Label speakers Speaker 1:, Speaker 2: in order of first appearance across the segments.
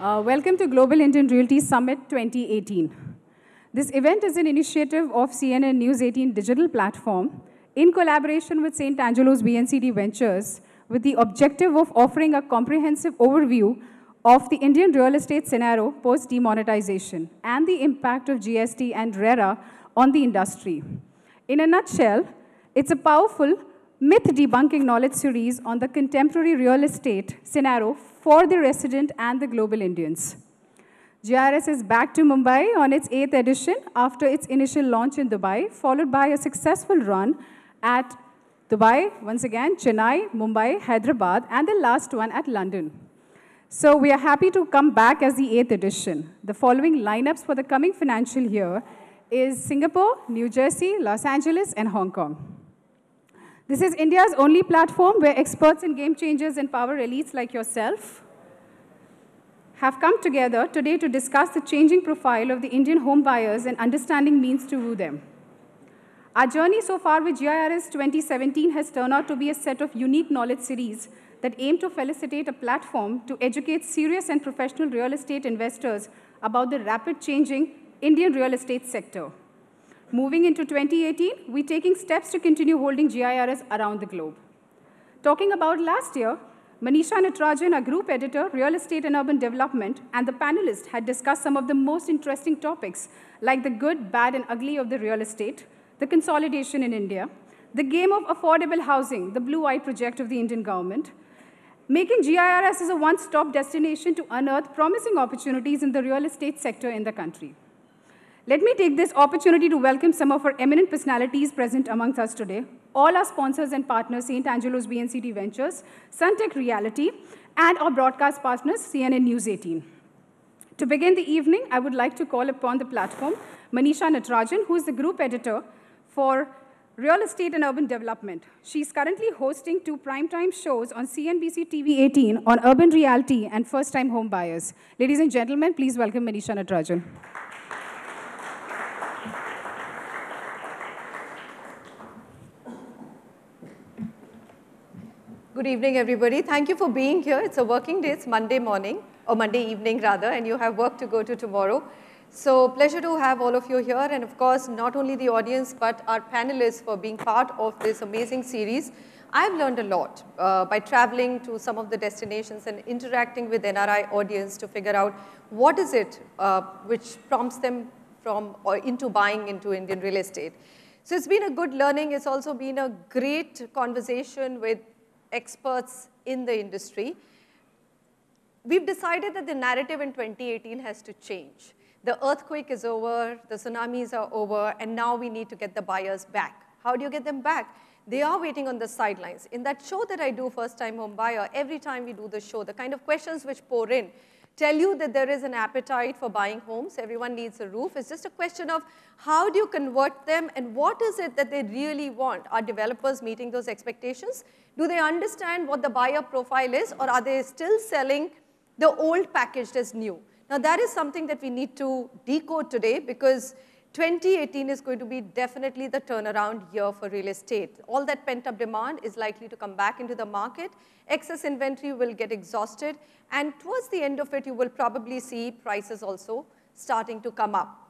Speaker 1: Welcome to Global Indian Realty Summit 2018. This event is an initiative of CNN News 18 digital platform in collaboration with St. Angelo's VNCT Ventures with the objective of offering a comprehensive overview of the Indian real estate scenario post-demonetization and the impact of GST and RERA on the industry. In a nutshell, it's a powerful myth-debunking knowledge series on the contemporary real estate scenario for the resident and the global Indians. GIRS is back to Mumbai on its 8th edition after its initial launch in Dubai, followed by a successful run at Dubai, once again, Chennai, Mumbai, Hyderabad, and the last one at London. So we are happy to come back as the 8th edition. The following lineups for the coming financial year is Singapore, New Jersey, Los Angeles, and Hong Kong. This is India's only platform where experts and game changers and power elites like yourself have come together today to discuss the changing profile of the Indian home buyers and understanding means to woo them. Our journey so far with GIRS 2017 has turned out to be a set of unique knowledge series that aim to facilitate a platform to educate serious and professional real estate investors about the rapid changing Indian real estate sector. Moving into 2018, we're taking steps to continue holding GIRS around the globe. Talking about last year, Manisha Natrajan, our group editor, Real Estate and Urban Development, and the panelists had discussed some of the most interesting topics, like the good, bad, and ugly of the real estate, the consolidation in India, the game of affordable housing, the Blue Eye project of the Indian government, making GIRS as a one-stop destination to unearth promising opportunities in the real estate sector in the country. Let me take this opportunity to welcome some of our eminent personalities present amongst us today, all our sponsors and partners, St. Angelo's VNCT Ventures, Suntech Reality, and our broadcast partners, CNN News 18. To begin the evening, I would like to call upon the platform Manisha Natrajan, who is the group editor for Real Estate and Urban Development. She's currently hosting 2 primetime shows on CNBC TV 18 on urban reality and first-time home buyers. Ladies and gentlemen, please welcome Manisha Natrajan.
Speaker 2: Good evening, everybody. Thank you for being here. It's a working day. It's Monday morning, or Monday evening, rather, and you have work to go to tomorrow. So pleasure to have all of you here, and of course, not only the audience, but our panelists for being part of this amazing series. I've learned a lot by traveling to some of the destinations and interacting with NRI audience to figure out what is it which prompts them from or into buying into Indian real estate. So it's been a good learning. It's also been a great conversation with experts in the industry. We've decided that the narrative in 2018 has to change. The earthquake is over, the tsunamis are over, and now we need to get the buyers back. How do you get them back? They are waiting on the sidelines. In that show that I do, First Time Home Buyer, every time we do the show, the kind of questions which pour in tell you that there is an appetite for buying homes. Everyone needs a roof. It's just a question of how do you convert them and what is it that they really want? Are developers meeting those expectations? Do they understand what the buyer profile is, or are they still selling the old packaged as new? Now that is something that we need to decode today, because 2018 is going to be definitely the turnaround year for real estate. All that pent-up demand is likely to come back into the market. Excess inventory will get exhausted, and towards the end of it, you will probably see prices also starting to come up.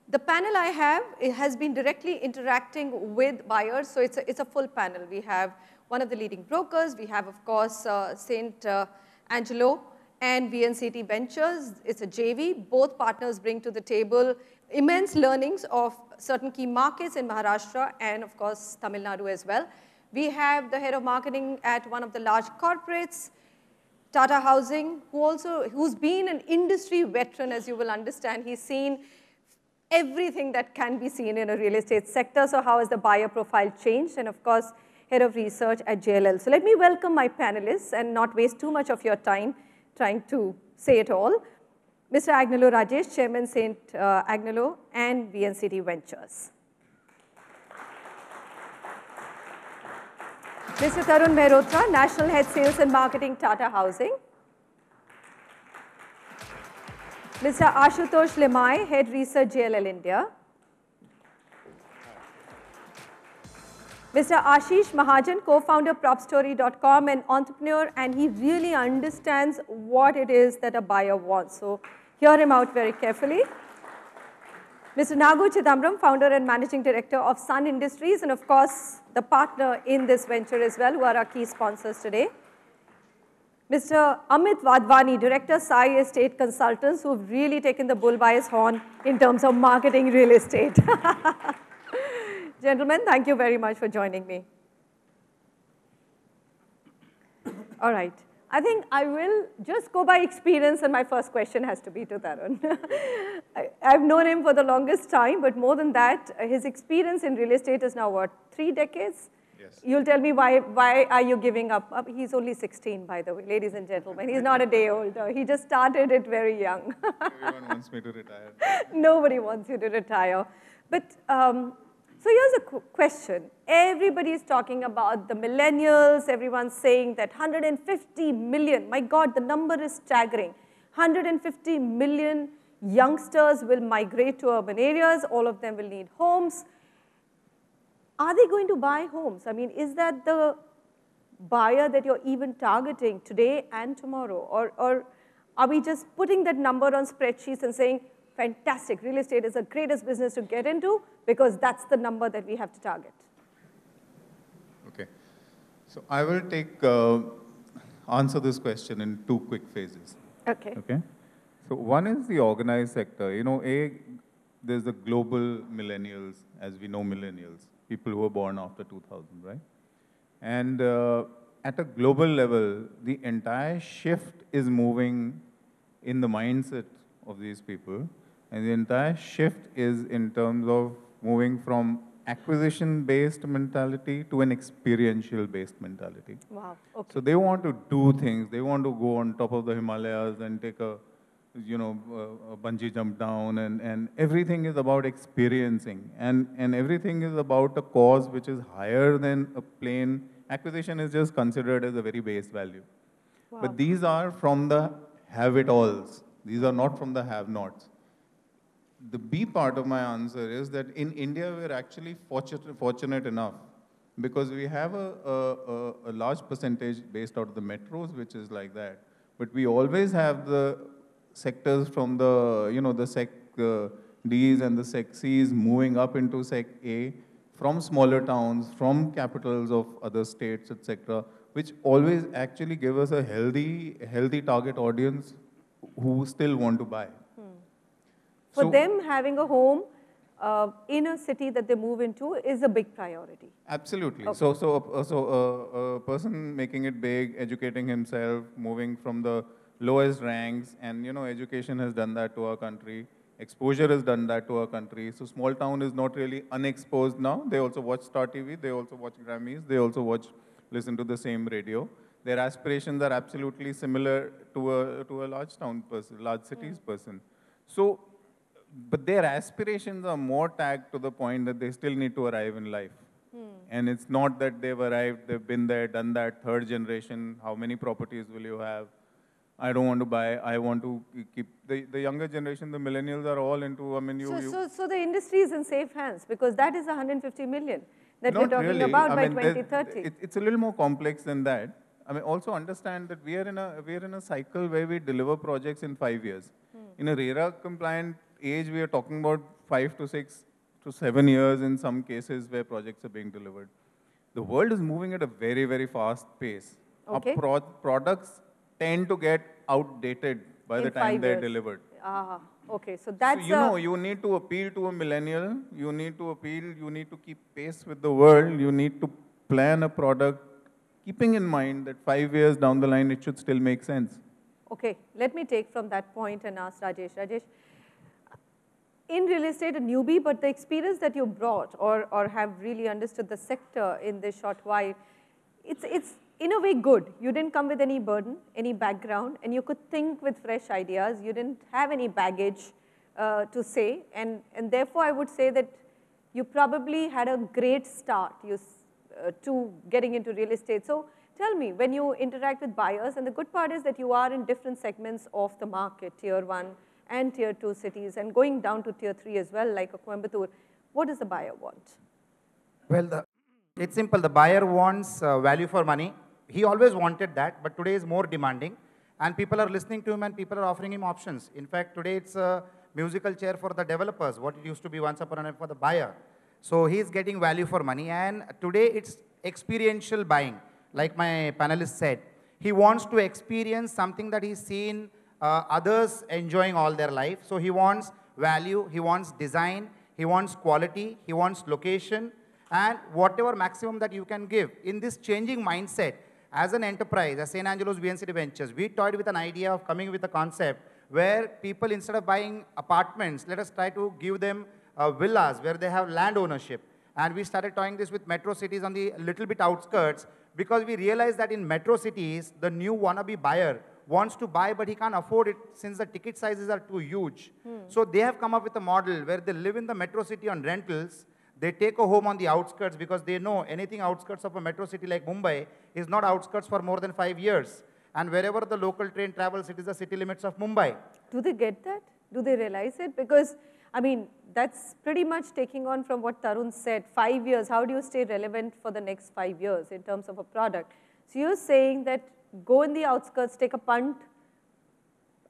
Speaker 2: The panel I have has been directly interacting with buyers, so it's a full panel. We have one of the leading brokers. We have, of course, St. Angelo and VNCT Ventures. It's a JV. Both partners bring to the table immense learnings of certain key markets in Maharashtra and, of course, Tamil Nadu as well. We have the head of marketing at one of the large corporates, Tata Housing, who's been an industry veteran, as you will understand. He's seen everything that can be seen in a real estate sector. So how has the buyer profile changed? And, of course, head of research at JLL. So let me welcome my panelists and not waste too much of your time trying to say it all. Mr. Agnello Rajesh, Chairman, St. Agnello and VNCT Ventures. Mr. Tarun Mehrotra, National Head Sales and Marketing, Tata Housing. Mr. Ashutosh Limai, Head Research, JLL India. Mr. Ashish Mahajan, co-founder propstory.com, an entrepreneur, and he really understands what it is that a buyer wants. So hear him out very carefully. Mr. Nagu Chidambaram, founder and managing director of Sun Industries, and of course, the partner in this venture as well, who are our key sponsors today. Mr. Amit Wadhwani, director, Sai Estate Consultants, who have really taken the bull by his horn in terms of marketing real estate. Gentlemen, thank you very much for joining me. All right. I think I will just go by experience, and my first question has to be to Tarun. I've known him for the longest time, but more than that, his experience in real estate is now, what, 3 decades?
Speaker 3: Yes.
Speaker 2: You'll tell me why are you giving up? He's only 16, by the way, ladies and gentlemen. He's not a day older. He just started it very young.
Speaker 3: Everyone wants me to retire.
Speaker 2: Nobody wants you to retire. But so here's a question. Everybody is talking about the millennials. Everyone's saying that 150 million, my God, the number is staggering. 150 million youngsters will migrate to urban areas. All of them will need homes. Are they going to buy homes? I mean, is that the buyer that you're even targeting today and tomorrow? Or are we just putting that number on spreadsheets and saying, fantastic, real estate is the greatest business to get into because that's the number that we have to target?
Speaker 3: Okay. So I will answer this question in 2 quick phases.
Speaker 2: Okay.
Speaker 3: Okay. So one is the organized sector. You know, there's the global millennials, as we know millennials, people who were born after 2000, right? And at a global level, the entire shift is moving in the mindset of these people. And the entire shift is in terms of moving from acquisition-based mentality to an experiential-based mentality.
Speaker 2: Wow, okay.
Speaker 3: So they want to do things. They want to go on top of the Himalayas and take a bungee jump down, and everything is about experiencing. And everything is about a cause which is higher than a plain acquisition is just considered as a very base value.
Speaker 2: Wow.
Speaker 3: But these are from the have-it-alls. These are not from the have-nots. The B part of my answer is that in India, we're actually fortunate enough because we have a large percentage based out of the metros, which is like that. But we always have the sectors from the, the Sec Ds and the Sec Cs moving up into Sec A from smaller towns, from capitals of other states, etc., which always actually give us a healthy target audience who still want to buy.
Speaker 2: For them, having a home in a city that they move into is a big priority.
Speaker 3: Absolutely.
Speaker 2: Okay.
Speaker 3: So a person making it big, educating himself, moving from the lowest ranks, and education has done that to our country. Exposure has done that to our country. So small town is not really unexposed now. They also watch Star TV. They also watch Grammys. They also listen to the same radio. Their aspirations are absolutely similar to a large town person, large cities person. So, but their aspirations are more tagged to the point that they still need to arrive in life. And it's not that they've arrived, they've been there, done that, 3rd generation, how many properties will you have? I don't want to buy, I want to keep. The younger generation, the millennials are all into,
Speaker 2: So the industry is in safe hands because that is 150 million that we're talking
Speaker 3: really.
Speaker 2: about by 2030.
Speaker 3: It's a little more complex than that. Also understand that we are in a cycle where we deliver projects in 5 years. In a RERA compliant age, we are talking about 5 to 6 to 7 years in some cases where projects are being delivered. The world is moving at a very, very fast pace.
Speaker 2: Okay.
Speaker 3: Our products tend to get outdated by the time they're delivered.
Speaker 2: Okay, so that's
Speaker 3: you need to appeal to a millennial, you need to keep pace with the world, you need to plan a product, keeping in mind that 5 years down the line, it should still make sense.
Speaker 2: Okay, let me take from that point and ask Rajesh. Rajesh, in real estate, a newbie, but the experience that you brought or have really understood the sector in this short while, it's in a way good. You didn't come with any burden, any background, and you could think with fresh ideas. You didn't have any baggage to say, and therefore I would say that you probably had a great start to getting into real estate. So tell me, when you interact with buyers, and the good part is that you are in different segments of the market, tier 1 and tier 2 cities, and going down to tier 3 as well, like a Coimbatore, what does the buyer want?
Speaker 4: Well, It's simple. The buyer wants value for money. He always wanted that, but today is more demanding. And people are listening to him and people are offering him options. In fact, today it's a musical chair for the developers, what it used to be once upon a time for the buyer. So he's getting value for money. And today it's experiential buying, like my panelist said. He wants to experience something that he's seen others enjoying all their life. So he wants value, he wants design, he wants quality, he wants location, and whatever maximum that you can give. In this changing mindset, as an enterprise, as St. Angelo's VNCT Ventures, we toyed with an idea of coming with a concept where people, instead of buying apartments, let us try to give them villas where they have land ownership. And we started toying this with metro cities on the little bit outskirts, because we realized that in metro cities, the new wannabe buyer wants to buy, but he can't afford it since the ticket sizes are too huge. So they have come up with a model where they live in the metro city on rentals. They take a home on the outskirts because they know anything outskirts of a metro city like Mumbai is not outskirts for more than 5 years. And wherever the local train travels, it is the city limits of Mumbai.
Speaker 2: Do they get that? Do they realize it? Because, I mean, that's pretty much taking on from what Tarun said. 5 years, how do you stay relevant for the next 5 years in terms of a product? So you're saying that go in the outskirts, take a punt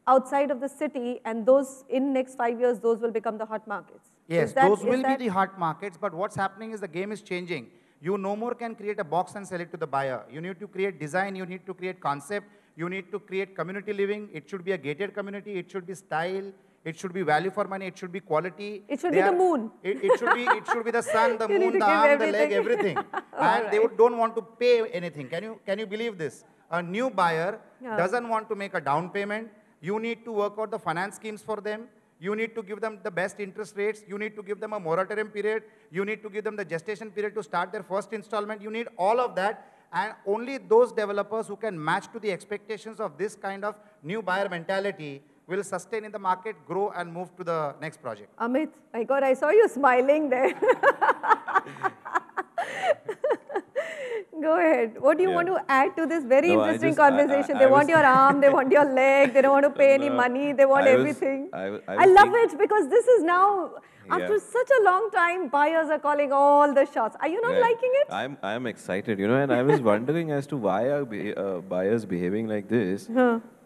Speaker 2: outside of the city, and those, in next 5 years, those will become the hot markets.
Speaker 4: Yes, those will be the hot markets, but what's happening is the game is changing. You no more can create a box and sell it to the buyer. You need to create design, you need to create concept, you need to create community living. It should be a gated community, it should be style, it should be value for money, it should be quality.
Speaker 2: It should be the moon.
Speaker 4: It should be the sun, the moon, the arm, the leg, everything. And they don't want to pay anything. Can you believe this? A new buyer doesn't want to make a down payment. You need to work out the finance schemes for them. You need to give them the best interest rates. You need to give them a moratorium period. You need to give them the gestation period to start their first installment. You need all of that. And only those developers who can match to the expectations of this kind of new buyer mentality will sustain in the market, grow, and move to the next project.
Speaker 2: Amit, my God, I saw you smiling there. Go ahead. What do you want to add to this very interesting conversation? They want your arm, they want your leg, they don't want to pay any money, they want everything. I love it because this is now, after such a long time, buyers are calling all the shots. Are you not liking it?
Speaker 5: I'm excited, you know, and I was wondering as to why are buyers behaving like this.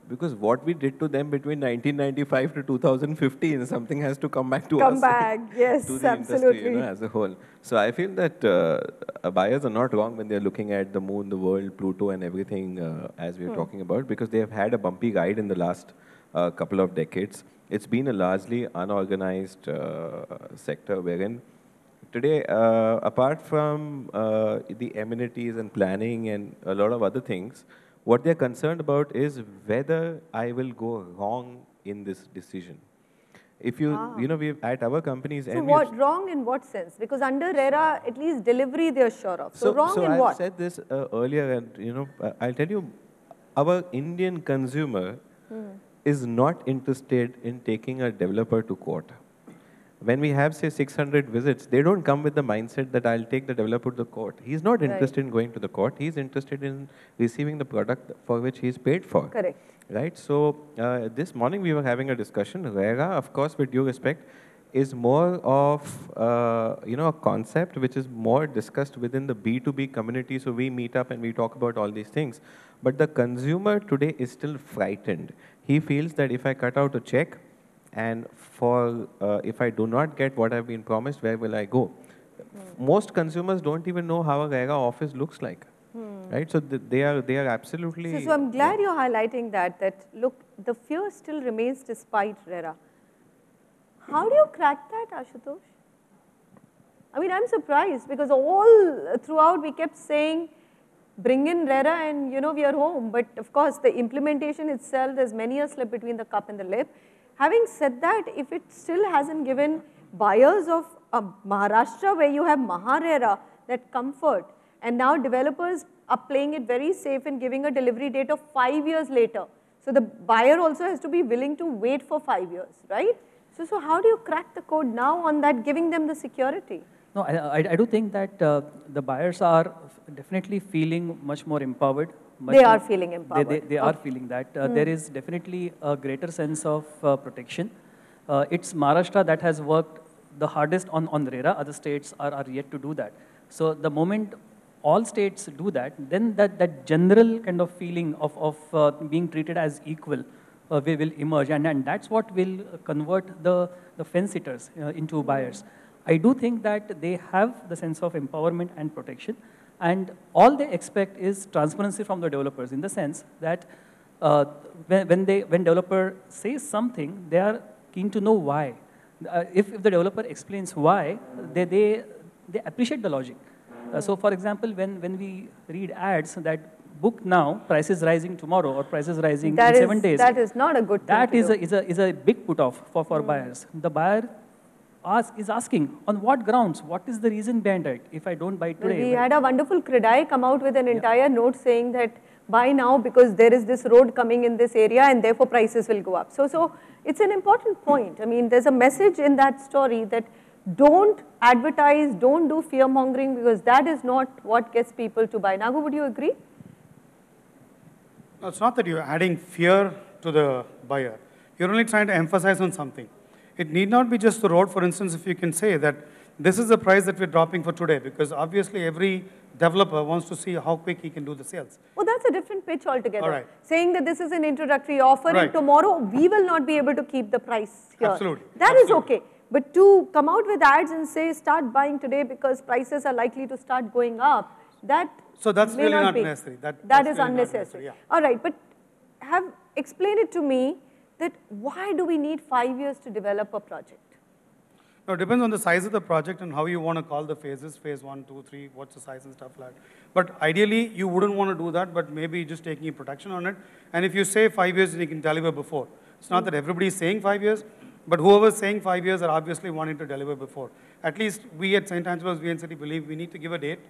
Speaker 5: Because what we did to them between 1995 to 2015, something has to come back to us.
Speaker 2: Come back, yes,
Speaker 5: to the
Speaker 2: absolutely.
Speaker 5: Industry, you know, as a whole. So I feel that buyers are not wrong when they're looking at the moon, the world, Pluto, and everything as we're talking about, because they have had a bumpy ride in the last couple of decades. It's been a largely unorganized sector wherein today, apart from the amenities and planning and a lot of other things, what they're concerned about is whether I will go wrong in this decision. If you, you know, we've at our companies.
Speaker 2: So what wrong in what sense? Because under rera, at least delivery they're sure of. So wrong in what?
Speaker 5: I've said this earlier, and you know, I'll tell you, our Indian consumer is not interested in taking a developer to court. When we have, say, 600 visits, they don't come with the mindset that I'll take the developer to the court. He's not interested in going to the court. He's interested in receiving the product for which he's paid for.
Speaker 2: Correct.
Speaker 5: Right? So this morning we were having a discussion. rera, of course, with due respect, is more of you know, a concept which is more discussed within the B2B community. So we meet up and we talk about all these things. But the consumer today is still frightened. He feels that if I cut out a check, and for if I do not get what I've been promised, where will I go? Most consumers don't even know how a rera office looks like, right? So they are absolutely.
Speaker 2: So I'm glad you're highlighting that look, the fear still remains despite rera. How do you crack that, Ashutosh? I mean, I'm surprised because all throughout we kept saying, bring in rera and you know we are home. But of course, the implementation itself, there's many a slip between the cup and the lip. Having said that, if it still hasn't given buyers of Maharashtra, where you have Maharera, that comfort, and now developers are playing it very safe and giving a delivery date of 5 years later. So the buyer also has to be willing to wait for 5 years, right? So how do you crack the code now on that, giving them the security?
Speaker 6: No, I do think that the buyers are definitely feeling much more empowered.
Speaker 2: They are feeling empowered.
Speaker 6: They are feeling that. There is definitely a greater sense of protection. It's Maharashtra that has worked the hardest on rera. Other states are yet to do that. So the moment all states do that, then that general kind of feeling of being treated as equal will emerge, and that's what will convert the fence sitters into buyers. I do think that they have the sense of empowerment and protection, and all they expect is transparency from the developers, in the sense that when developer says something, they are keen to know why. If the developer explains why, they appreciate the logic. So for example, when we read ads that book now, price is rising tomorrow, or price is rising in 7 days.
Speaker 2: That is not a good thing.
Speaker 6: That is a big put off for buyers. The buyer is asking, on what grounds? What is the reason behind it if I don't buy today?
Speaker 2: We had a wonderful CREDAI come out with an entire note saying that buy now because there is this road coming in this area and therefore prices will go up. So it's an important point. I mean, there's a message in that story that don't advertise, don't do fear mongering, because that is not what gets people to buy. Nagu, would you agree?
Speaker 7: No, it's not that you're adding fear to the buyer. You're only trying to emphasize on something. It need not be just the road. For instance, if you can say that this is the price that we're dropping for today, because obviously every developer wants to see how quick he can do the sales.
Speaker 2: Oh, that's a different pitch altogether.
Speaker 7: All right.
Speaker 2: Saying that this is an introductory offer and tomorrow we will not be able to keep the price here.
Speaker 7: Absolutely.
Speaker 2: That is okay. But to come out with ads and say start buying today because prices are likely to start going up, that
Speaker 7: so that's
Speaker 2: may
Speaker 7: really not
Speaker 2: be.
Speaker 7: necessary.
Speaker 2: That is
Speaker 7: really
Speaker 2: unnecessary.
Speaker 7: Yeah.
Speaker 2: All right, but explain it to me that why do we need 5 years to develop a project?
Speaker 7: Now, it depends on the size of the project and how you want to call the phases, phase 1, 2, 3, what's the size and stuff like that. But ideally, you wouldn't want to do that, but maybe just taking a protection on it. And if you say 5 years, then you can deliver before. It's not that everybody is saying 5 years, but whoever's saying 5 years are obviously wanting to deliver before. At least we at St. Angelo's VNCT believe we need to give a date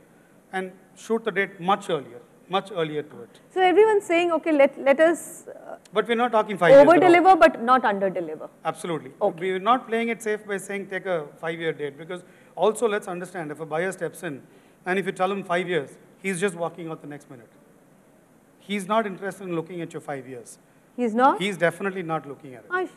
Speaker 7: and shoot the date much earlier to it.
Speaker 2: So everyone's saying, okay, let us
Speaker 7: but we're not talking 5 years.
Speaker 2: over-deliver, but not under-deliver.
Speaker 7: Absolutely.
Speaker 2: Okay.
Speaker 7: We're not playing it safe by saying take a 5-year date, because also let's understand, if a buyer steps in and if you tell him 5 years, he's just walking out the next minute. He's not interested in looking at your 5 years.
Speaker 2: He's not?
Speaker 7: He's definitely not looking at it.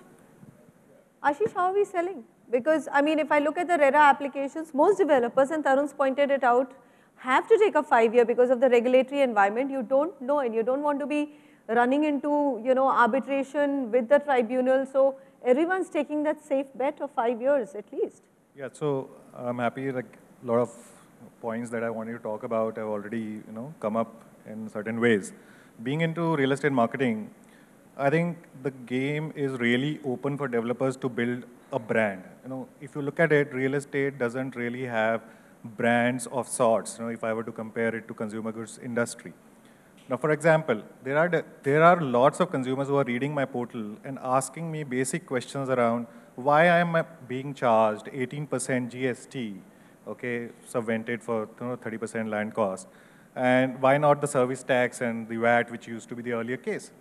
Speaker 2: Ashish, how are we selling? Because, I mean, if I look at the RERA applications, most developers, and Tarun's pointed it out, have to take a 5-year because of the regulatory environment. You don't know, and you don't want to be running into, arbitration with the tribunal. So everyone's taking that safe bet of 5 years at least.
Speaker 8: Yeah, so I'm happy, like a lot of points that I wanted to talk about have already, come up in certain ways. Being into real estate marketing, I think the game is really open for developers to build a brand. If you look at it, real estate doesn't really have brands of sorts, if I were to compare it to consumer goods industry. Now, for example, there are lots of consumers who are reading my portal and asking me basic questions around why I am being charged 18% GST, okay, subvented for 30% land cost, and why not the service tax and the VAT, which used to be the earlier case.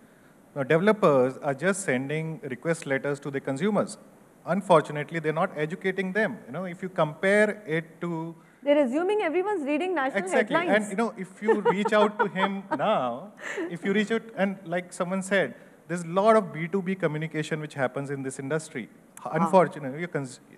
Speaker 8: Now, developers are just sending request letters to the consumers. Unfortunately, they're not educating them. If you compare it to...
Speaker 2: They're assuming everyone's reading national headlines.
Speaker 8: And if you reach out to him now, if you reach out, and like someone said, there's a lot of B2B communication which happens in this industry. Unfortunately,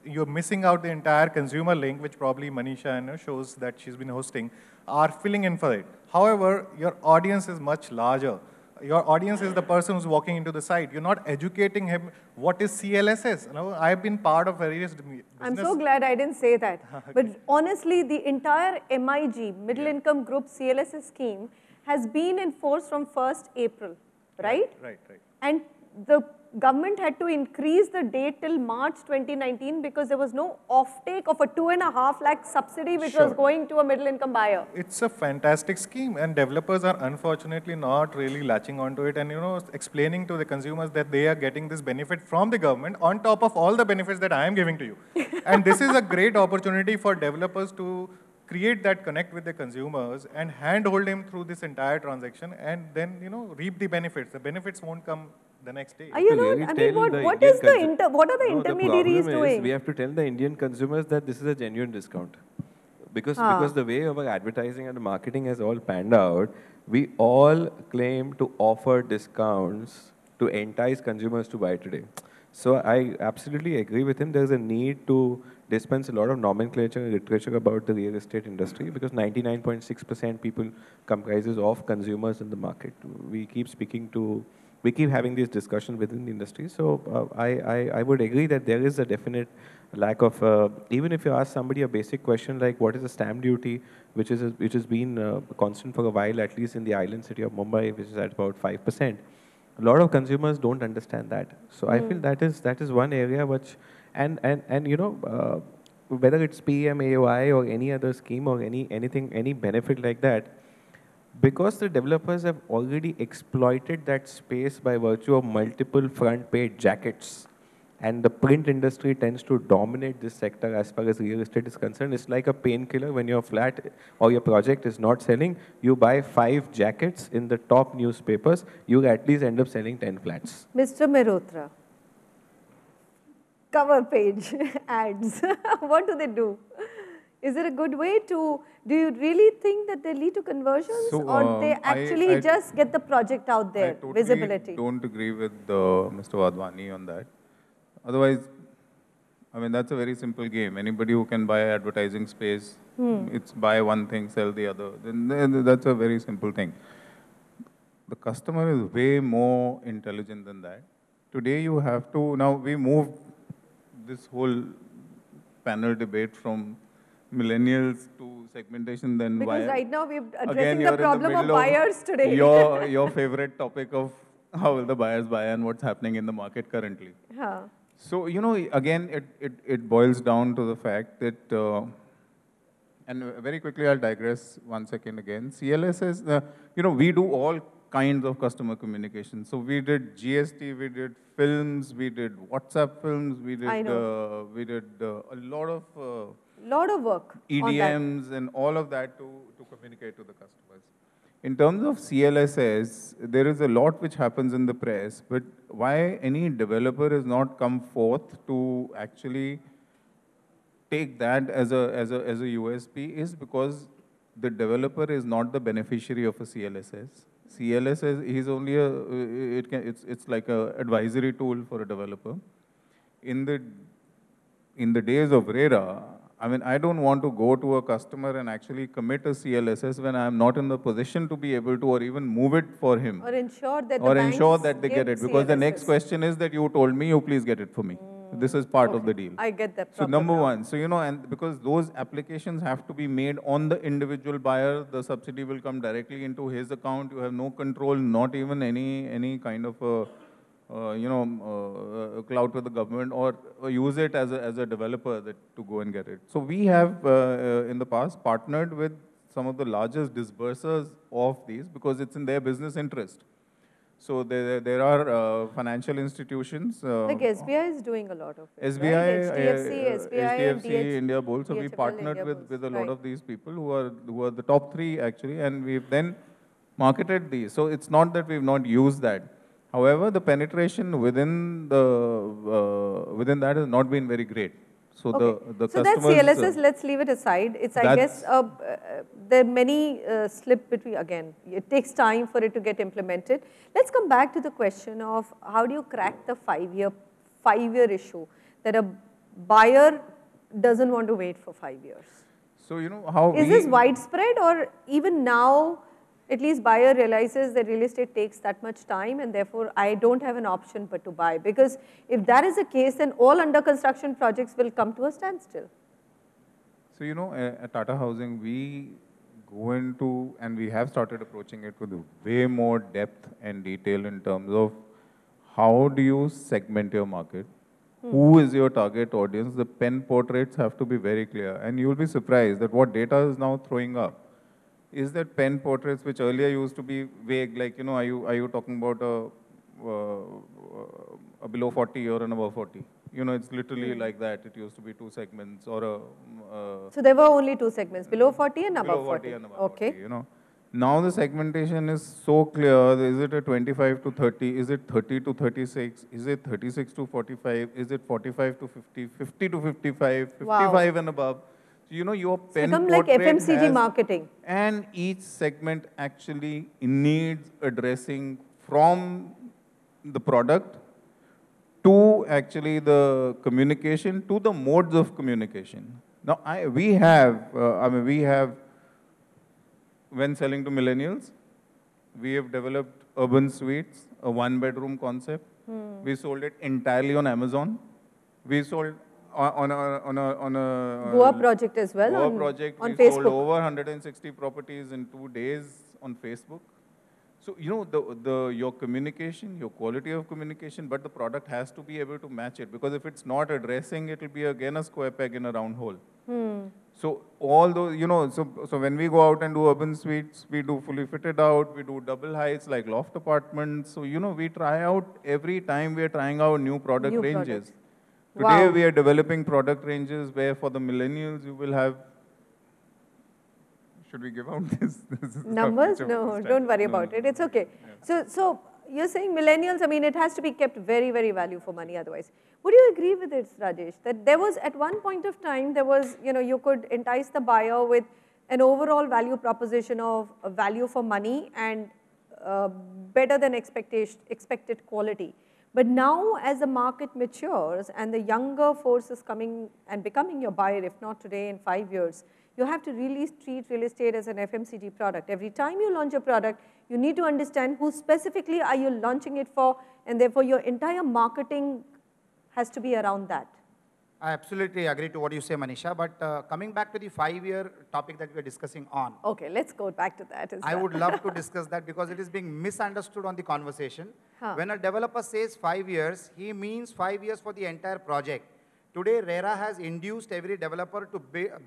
Speaker 8: you're missing out the entire consumer link, which probably Manisha shows that she's been hosting, are filling in for it. However, your audience is much larger. Your audience is the person who's walking into the site. You're not educating him what is CLSS. I've been part of various business.
Speaker 2: I'm so glad I didn't say that. Okay. But honestly, the entire MIG, Middle Income Group CLSS scheme, has been in force from 1st April, right?
Speaker 8: Right.
Speaker 2: And the government had to increase the date till March 2019 because there was no offtake of a 2.5 lakh subsidy which was going to a middle income buyer.
Speaker 8: It's a fantastic scheme, and developers are unfortunately not really latching onto it and explaining to the consumers that they are getting this benefit from the government on top of all the benefits that I am giving to you. And this is a great opportunity for developers to create that connect with the consumers and handhold him through this entire transaction, and then reap the benefits. The benefits won't come the next day.
Speaker 2: What are the intermediaries doing?
Speaker 5: We have to tell the Indian consumers that this is a genuine discount. Because the way our advertising and marketing has all panned out, we all claim to offer discounts to entice consumers to buy today. So I absolutely agree with him. There's a need to dispense a lot of nomenclature and literature about the real estate industry, because 99.6% people comprises of consumers in the market. We keep having these discussions within the industry. So I would agree that there is a definite lack of, even if you ask somebody a basic question like what is the stamp duty, which has been constant for a while, at least in the island city of Mumbai, which is at about 5%. A lot of consumers don't understand that. So I feel that is one area which, and whether it's PMAY or any other scheme or any benefit like that, because the developers have already exploited that space by virtue of multiple front page jackets, and the print industry tends to dominate this sector as far as real estate is concerned. It's like a painkiller. When your flat or your project is not selling, you buy 5 jackets in the top newspapers, you at least end up selling 10 flats.
Speaker 2: Mr. Mehrotra, cover page ads, what do they do? Is it a good way to, do you really think that they lead to conversions, or they actually just get the project out there, visibility?
Speaker 3: I don't agree with Mr. Wadhwani on that. Otherwise, I mean, that's a very simple game. Anybody who can buy advertising space, it's buy one thing, sell the other. Then that's a very simple thing. The customer is way more intelligent than that. Today you have to, now we moved this whole panel debate from millennials to segmentation, then
Speaker 2: because right now we're addressing the problem of buyers today.
Speaker 3: Your favorite topic of how will the buyers buy and what's happening in the market currently.
Speaker 2: Huh.
Speaker 3: So, again, it boils down to the fact that, and very quickly I'll digress 1 second again. CLSS, we do all kinds of customer communication. So we did GST, we did films, we did WhatsApp films, we did a lot of
Speaker 2: work,
Speaker 3: EDMs and all of that to communicate to the customers. In terms of CLSS, there is a lot which happens in the press, but why any developer has not come forth to actually take that as a USP is because the developer is not the beneficiary of a CLSS. CLSS is only it's like a advisory tool for a developer. In the days of RERA, I mean, I don't want to go to a customer and actually commit a CLSS when I'm not in the position to be able to, or even move it for him.
Speaker 2: Or ensure that
Speaker 3: they get it. Because the next question is that you told me, you please get it for me. This is part of the deal.
Speaker 2: I get that.
Speaker 3: So number one, so and because those applications have to be made on the individual buyer, the subsidy will come directly into his account. You have no control, not even any kind of clout with the government, or use it as a developer to go and get it. So we have in the past partnered with some of the largest disbursers of these because it's in their business interest. So there are financial institutions.
Speaker 2: Like SBI is doing a lot of it.
Speaker 3: SBI,
Speaker 2: right?
Speaker 3: HDFC, India Bull. So we partnered with a lot of these people who are the top 3 actually, and we've then marketed these. So it's not that we've not used that. However, the penetration within that has not been very great. So the
Speaker 2: so
Speaker 3: customers,
Speaker 2: that's CLSS. Let's leave it aside. It's I guess there are many slip between. Again, it takes time for it to get implemented. Let's come back to the question of how do you crack the 5-year issue that a buyer doesn't want to wait for 5 years.
Speaker 3: So how
Speaker 2: is this widespread, or even now? At least buyer realizes that real estate takes that much time and therefore I don't have an option but to buy. Because if that is the case, then all under construction projects will come to a standstill.
Speaker 3: So at Tata Housing, we go into, and we have started approaching it with way more depth and detail in terms of how do you segment your market? Who is your target audience? The pen portraits have to be very clear. And you'll be surprised that what data is now throwing up is that pen portraits, which earlier used to be vague, like, are you talking about a below 40 or an above 40? It's literally like that. It used to be 2 segments or a...
Speaker 2: So there were only 2 segments, below 40 and above 40.
Speaker 3: Below 40 and above 40, Now the segmentation is so clear. Is it a 25 to 30? Is it 30 to 36? Is it 36 to 45? Is it 45 to 50? 50 to 55? 55 and above? So, your pen
Speaker 2: become like FMCG marketing.
Speaker 3: And each segment actually needs addressing from the product to actually the communication, to the modes of communication. Now, we have, when selling to millennials, we have developed urban suites, a one-bedroom concept. We sold it entirely on Amazon. We sold on a
Speaker 2: Goa project as well.
Speaker 3: Goa project.
Speaker 2: On
Speaker 3: We
Speaker 2: Facebook.
Speaker 3: sold over 160 properties in 2 days on Facebook. So, you know, your communication, your quality of communication, but the product has to be able to match it, because if it's not addressing, it will be again a square peg in a round hole. So all those, you know, so when we go out and do urban suites, we do fully fitted out, we do double heights like loft apartments. So, you know, we try out, every time we are trying out new product ranges. Today we are developing product ranges where for the millennials you will have, should we give out this
Speaker 2: numbers? No, don't worry about it. It's okay. Yeah. So you're saying millennials, I mean, it has to be kept very, very value for money otherwise. Would you agree with it, Rajesh, that there was, at one point of time, there was, you know, you could entice the buyer with an overall value proposition of value for money and better than expected quality. But now, as the market matures and the younger force is coming and becoming your buyer, if not today, in 5 years, you have to really treat real estate as an FMCG product. Every time you launch a product, you need to understand who specifically are you launching it for, and therefore your entire marketing has to be around that.
Speaker 4: I absolutely agree to what you say, Manisha, but coming back to the 5-year topic that we are discussing on.
Speaker 2: Okay, let's go back to that as well.
Speaker 4: I would love to discuss that because it is being misunderstood on the conversation. When a developer says 5 years, he means 5 years for the entire project. Today, RERA has induced every developer to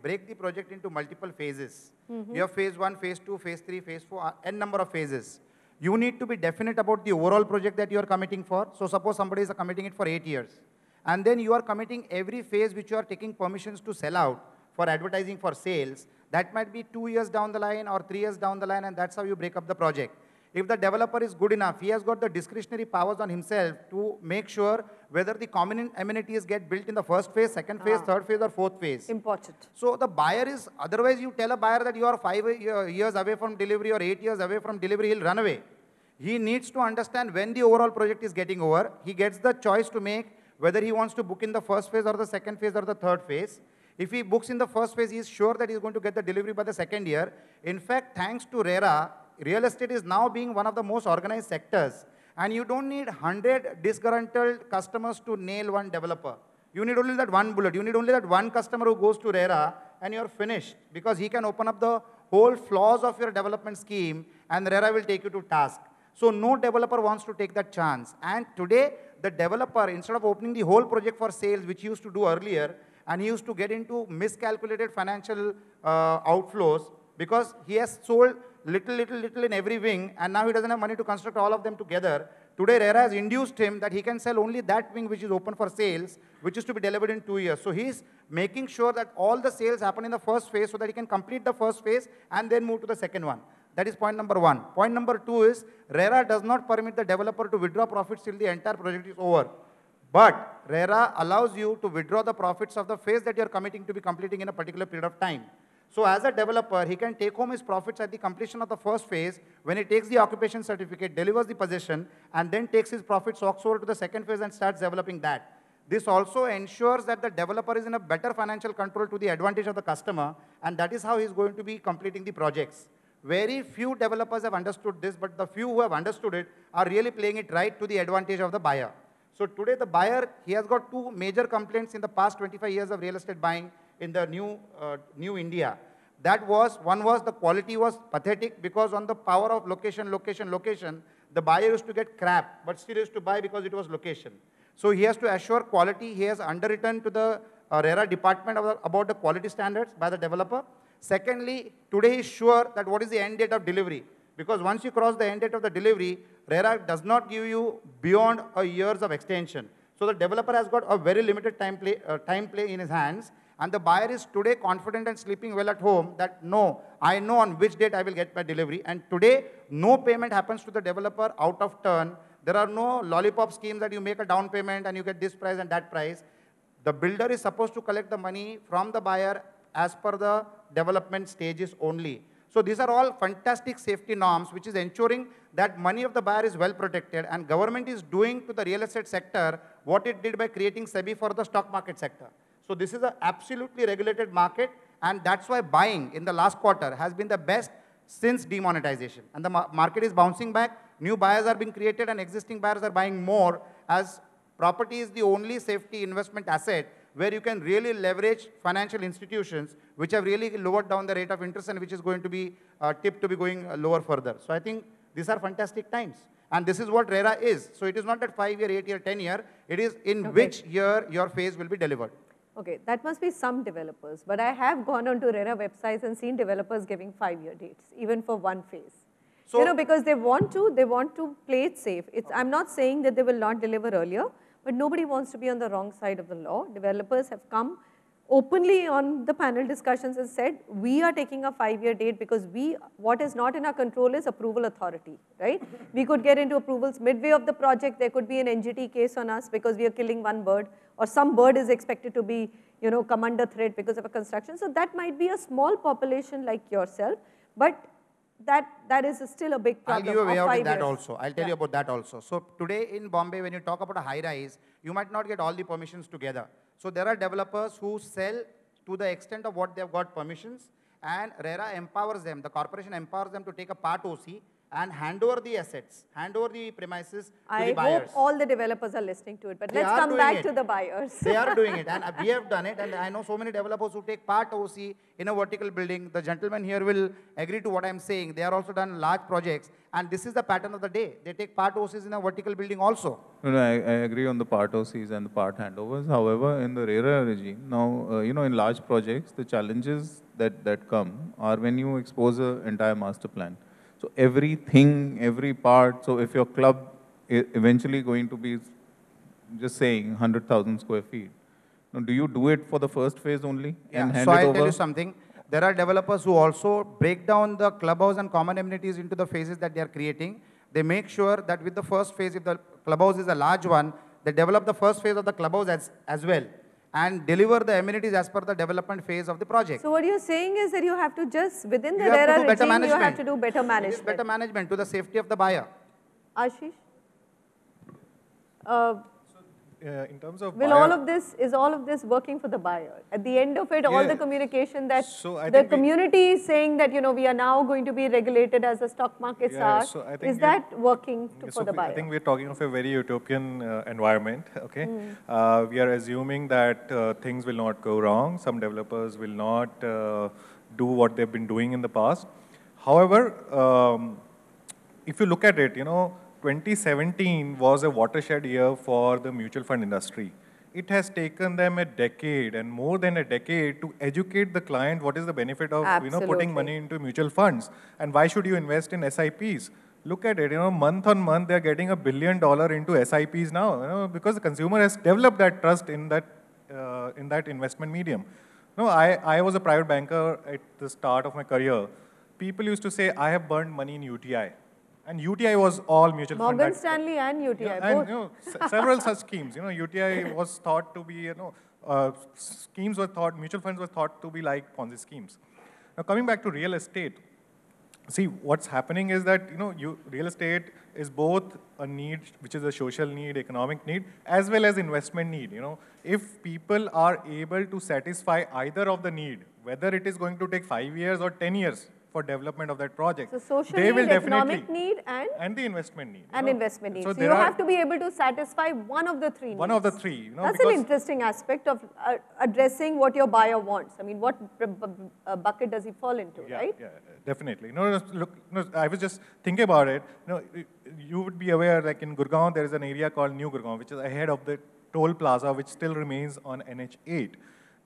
Speaker 4: break the project into multiple phases. You have phase 1, phase 2, phase 3, phase 4, n number of phases. You need to be definite about the overall project that you are committing for. So suppose somebody is committing it for 8 years. And then you are committing every phase which you are taking permissions to sell out for advertising for sales. That might be 2 years down the line or 3 years down the line, and that's how you break up the project. If the developer is good enough, he has got the discretionary powers on himself to make sure whether the common amenities get built in the first phase, second phase, third phase, or fourth phase.
Speaker 2: Important.
Speaker 4: So the buyer is, otherwise you tell a buyer that you are 5 years away from delivery or 8 years away from delivery, he'll run away. He needs to understand when the overall project is getting over. He gets the choice to make whether he wants to book in the first phase or the second phase or the third phase. If he books in the first phase, he is sure that he is going to get the delivery by the second year. In fact, thanks to RERA, real estate is now being one of the most organized sectors. And you don't need 100 disgruntled customers to nail one developer. You need only that one bullet. You need only that one customer who goes to RERA and you're finished, because he can open up the whole flaws of your development scheme and RERA will take you to task. So no developer wants to take that chance. And today, the developer, instead of opening the whole project for sales, which he used to do earlier, and he used to get into miscalculated financial outflows, because he has sold little in every wing, and now he doesn't have money to construct all of them together. Today, RERA has induced him that he can sell only that wing which is open for sales, which is to be delivered in 2 years. So he's making sure that all the sales happen in the first phase so that he can complete the first phase and then move to the second one. That is point number 1. Point number 2 is RERA does not permit the developer to withdraw profits till the entire project is over. But RERA allows you to withdraw the profits of the phase that you are committing to be completing in a particular period of time. So as a developer, he can take home his profits at the completion of the first phase when he takes the occupation certificate, delivers the possession, and then takes his profits over to the second phase and starts developing that. This also ensures that the developer is in a better financial control to the advantage of the customer, and that is how he is going to be completing the projects. Very few developers have understood this, but the few who have understood it are really playing it right to the advantage of the buyer. So today the buyer, he has got 2 major complaints in the past 25 years of real estate buying in the new India. One was the quality was pathetic, because on the power of location, the buyer used to get crap, but still used to buy because it was location. So he has to assure quality. He has underwritten to the RERA department about the quality standards by the developer. Secondly, today he is sure that what is the end date of delivery, because once you cross the end date of the delivery, RERA does not give you beyond a years of extension. So the developer has got a very limited time play in his hands, and the buyer is today confident and sleeping well at home that no, I know on which date I will get my delivery. And today, no payment happens to the developer out of turn. There are no lollipop schemes that you make a down payment and you get this price and that price. The builder is supposed to collect the money from the buyer as per the development stages only. So these are all fantastic safety norms, which is ensuring that money of the buyer is well protected, and government is doing to the real estate sector what it did by creating SAVV for the stock market sector. So this is an absolutely regulated market, and that's why buying in the last quarter has been the best since demonetization. And the market is bouncing back, new buyers are being created, and existing buyers are buying more, as property is the only safety investment asset where you can really leverage financial institutions which have really lowered down the rate of interest and which is going to be tipped to be going lower further. So I think these are fantastic times. And this is what RERA is. So it is not that 5-year, 8-year, 10-year. It is in which year your phase will be delivered.
Speaker 2: Okay, that must be some developers. But I have gone onto RERA websites and seen developers giving 5-year dates, even for one phase. So, you know, because they want to play it safe. I'm not saying that they will not deliver earlier, but nobody wants to be on the wrong side of the law. Developers have come openly on the panel discussions and said, we are taking a 5-year date because what is not in our control is approval authority, right? We could get into approvals midway of the project. There could be an NGT case on us because we are killing one bird, or some bird is expected to be, you know, come under threat because of a construction. So that might be a small population like yourself, but that is still a big problem.
Speaker 4: I'll give you a way out in that also. I'll tell you about that also. So today in Bombay, when you talk about a high rise, you might not get all the permissions together. So there are developers who sell to the extent of what they've got permissions, and RERA empowers them, the corporation empowers them to take a part OC and hand over the assets, hand over the premises to the buyers.
Speaker 2: I hope all the developers are listening to it, but let's come back to the buyers.
Speaker 4: They are doing it, and we have done it, and I know so many developers who take part OC in a vertical building. The gentleman here will agree to what I'm saying. They are also done large projects, and this is the pattern of the day. They take part OCs in a vertical building also.
Speaker 3: No, I agree on the part OCs and the part handovers. However, in the RERA regime, now, you know, in large projects, the challenges that come are when you expose an entire master plan. So everything, every part, so if your club is eventually going to be, just saying, 100,000 square feet, now, do you do it for the first phase only and hand
Speaker 4: so
Speaker 3: it
Speaker 4: I'll
Speaker 3: over?
Speaker 4: tell you something. There are developers who also break down the clubhouse and common amenities into the phases that they are creating. They make sure that with the first phase, if the clubhouse is a large one, they develop the first phase of the clubhouse as well, and deliver the amenities as per the development phase of the project.
Speaker 2: So what you're saying is that you have to just, within the RERA regime, you have to do better management.
Speaker 4: Better management to the safety of the buyer.
Speaker 2: Ashish?
Speaker 8: In terms of
Speaker 2: is all of this working for the buyer? At the end of it, all the communication that the community is saying that, you know, we are now going to be regulated as the stock markets are, is that working for the buyer?
Speaker 8: I think we're talking of a very utopian environment, okay? We are assuming that things will not go wrong. Some developers will not do what they've been doing in the past. However, if you look at it, you know, 2017 was a watershed year for the mutual fund industry. It has taken them a decade and more than a decade to educate the client what is the benefit of you know, putting money into mutual funds and why should you invest in SIPs. Look at it, you know, month on month they're getting $1 billion into SIPs now, you know, because the consumer has developed that trust in that investment medium. No, I was a private banker at the start of my career. People used to say, I have burned money in UTI. And UTI was all mutual fund.
Speaker 2: Morgan Stanley and UTI,
Speaker 8: both. And, you know, several such schemes. You know, UTI was thought to be, you know, mutual funds were thought to be like Ponzi schemes. Now, coming back to real estate, see, what's happening is that, you know, real estate is both a need, which is a social need, economic need, as well as investment need. You know, if people are able to satisfy either of the need, whether it is going to take 5 years or 10 years, for development of that project.
Speaker 2: So social need, economic need and
Speaker 8: the investment need.
Speaker 2: And investment need. So you have to be able to satisfy one of the three needs.
Speaker 8: One of the three. You know,
Speaker 2: that's an interesting aspect of addressing what your buyer wants. I mean, what bucket does he fall into, right?
Speaker 8: Yeah, definitely. No, look, no, I was just thinking about it. You know, you would be aware, like in Gurgaon, there is an area called New Gurgaon, which is ahead of the toll plaza, which still remains on NH8.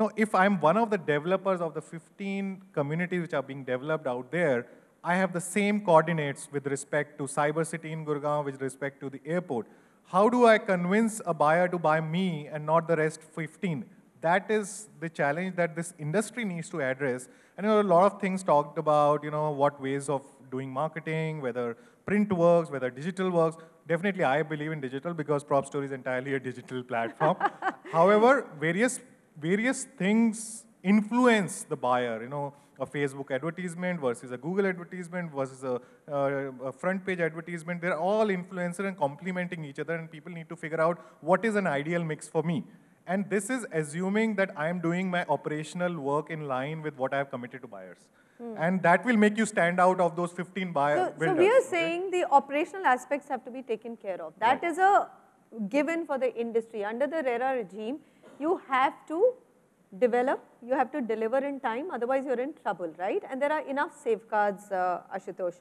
Speaker 8: Now, if I'm one of the developers of the 15 communities which are being developed out there, I have the same coordinates with respect to Cyber City in Gurgaon, with respect to the airport. How do I convince a buyer to buy me and not the rest 15? That is the challenge that this industry needs to address. And you know, a lot of things talked about, you know, what ways of doing marketing, whether print works, whether digital works. Definitely, I believe in digital because Prop Story is entirely a digital platform. However, various things influence the buyer, you know, a Facebook advertisement versus a Google advertisement versus a front page advertisement. They're all influencer and complementing each other, and people need to figure out what is an ideal mix for me. And this is assuming that I am doing my operational work in line with what I have committed to buyers. And that will make you stand out of those 15 builders.
Speaker 2: So we are saying the operational aspects have to be taken care of. That is a given for the industry. Under the RERA regime, you have to develop, you have to deliver in time, otherwise you're in trouble, right? And there are enough safeguards, Ashutosh.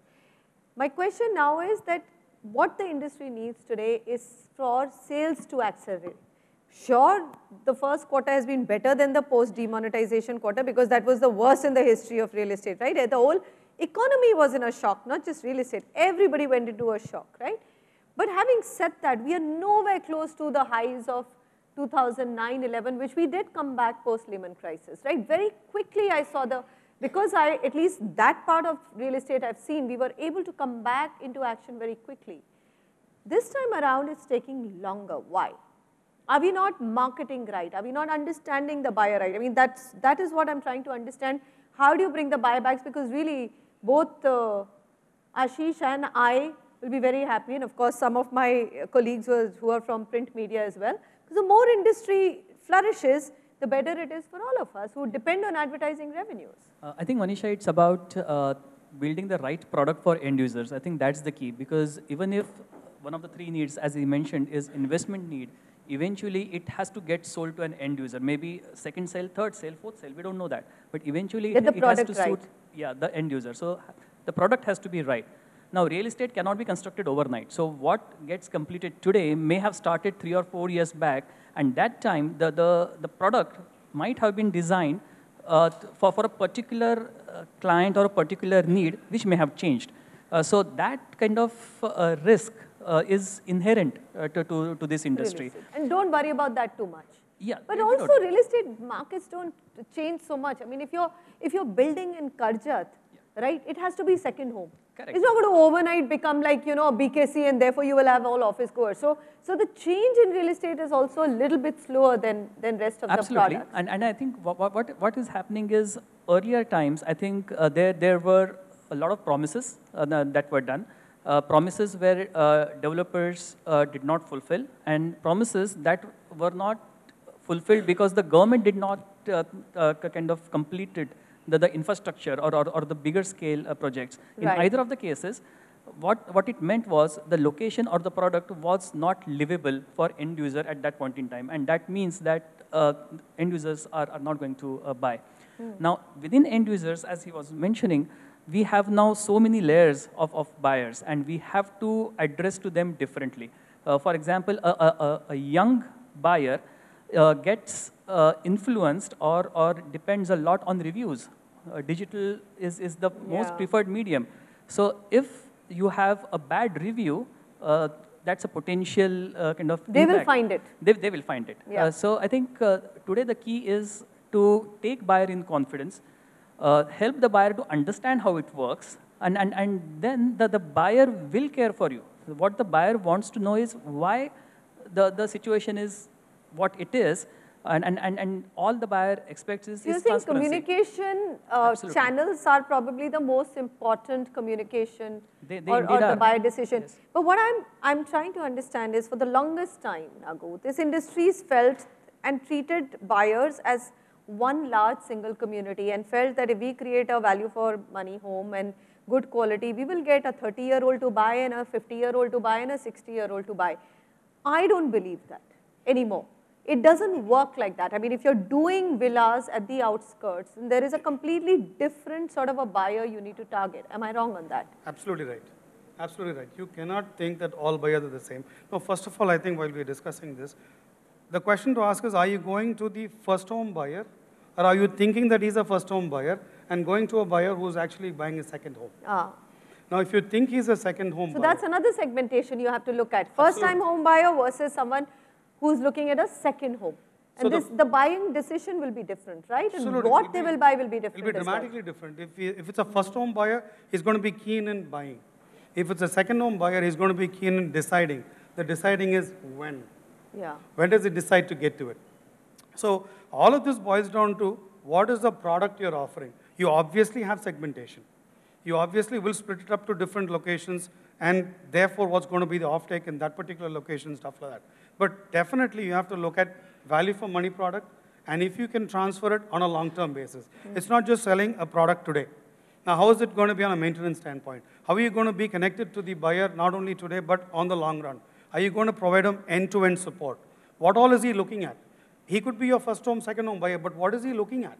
Speaker 2: My question now is that what the industry needs today is for sales to accelerate. Sure, the first quarter has been better than the post-demonetization quarter because that was the worst in the history of real estate, right? The whole economy was in a shock, not just real estate. Everybody went into a shock, right? But having said that, we are nowhere close to the highs of 2009-11, which we did come back post-Lehman crisis, right? Very quickly I saw because at least that part of real estate I've seen, we were able to come back into action very quickly. This time around, it's taking longer. Why? Are we not marketing right? Are we not understanding the buyer right? I mean, that is what I'm trying to understand. How do you bring the buybacks? Because really, both Ashish and I will be very happy, and of course, some of my colleagues who are from print media as well. Because the more industry flourishes, the better it is for all of us who depend on advertising revenues.
Speaker 6: I think, Manisha, it's about building the right product for end users. I think that's the key, because even if one of the three needs, as he mentioned, is investment need, eventually it has to get sold to an end user. Maybe second sale, third sale, fourth sale, we don't know that. But eventually it has to suit the end user. So the product has to be right. Now, real estate cannot be constructed overnight. So what gets completed today may have started 3 or 4 years back, and that time the product might have been designed for a particular client or a particular need, which may have changed. So that kind of risk is inherent to this industry.
Speaker 2: And don't worry about that too much.
Speaker 6: Yeah,
Speaker 2: but also real estate markets don't change so much. I mean, if you're building in Karjat, right, it has to be second home.
Speaker 6: Correct.
Speaker 2: It's not going to overnight become like, you know, a BKC and therefore you will have all office goers. So the change in real estate is also a little bit slower than rest of the products.
Speaker 6: And I think what is happening is earlier times, I think there were a lot of promises that were done. Promises where developers did not fulfill, and promises that were not fulfilled because the government did not kind of completed the infrastructure or the bigger scale projects. In either of the cases, what it meant was the location or the product was not livable for end user at that point in time, and that means that end users are not going to buy. Now, within end users, as he was mentioning, we have now so many layers of buyers, and we have to address to them differently. For example, a young buyer gets influenced or depends a lot on reviews. Digital is the most preferred medium. So if you have a bad review, that's a potential kind of
Speaker 2: They will find it.
Speaker 6: They will find it.
Speaker 2: Yeah.
Speaker 6: So I think today the key is to take buyer in confidence, help the buyer to understand how it works, and then the buyer will care for you. What the buyer wants to know is why the situation is what it is, and all the buyer expects is
Speaker 2: transparency. You think communication channels are probably the most important communication or the buyer decision. Yes. But what I'm trying to understand is, for the longest time, Nagu, this industry is felt and treated buyers as one large single community, and felt that if we create a value for money home and good quality, we will get a 30-year-old to buy and a 50-year-old to buy and a 60-year-old to buy. I don't believe that anymore. It doesn't work like that. I mean, if you're doing villas at the outskirts, then there is a completely different sort of a buyer you need to target. Am I wrong on that?
Speaker 7: Absolutely right. Absolutely right. You cannot think that all buyers are the same. No, first of all, I think while we're discussing this, the question to ask is, are you going to the first home buyer, or are you thinking that he's a first home buyer and going to a buyer who's actually buying a second home? Now, if you think he's a second home buyer.
Speaker 2: So that's another segmentation you have to look at. First time home buyer versus someone who's looking at a second home. And so the buying decision will be different, right? And what they will buy will be different.
Speaker 7: It will be dramatically different. If it's a first home buyer, he's going to be keen in buying. If it's a second home buyer, he's going to be keen in deciding. The deciding is when.
Speaker 2: Yeah.
Speaker 7: When does he decide to get to it? So all of this boils down to what is the product you're offering. You obviously have segmentation. You obviously will split it up to different locations, and therefore what's going to be the offtake in that particular location, stuff like that. But definitely you have to look at value for money product, and if you can transfer it on a long-term basis. It's not just selling a product today. Now, how is it going to be on a maintenance standpoint? How are you going to be connected to the buyer not only today, but on the long run? Are you going to provide him end-to-end support? What all is he looking at? He could be your first home, second home buyer, but what is he looking at?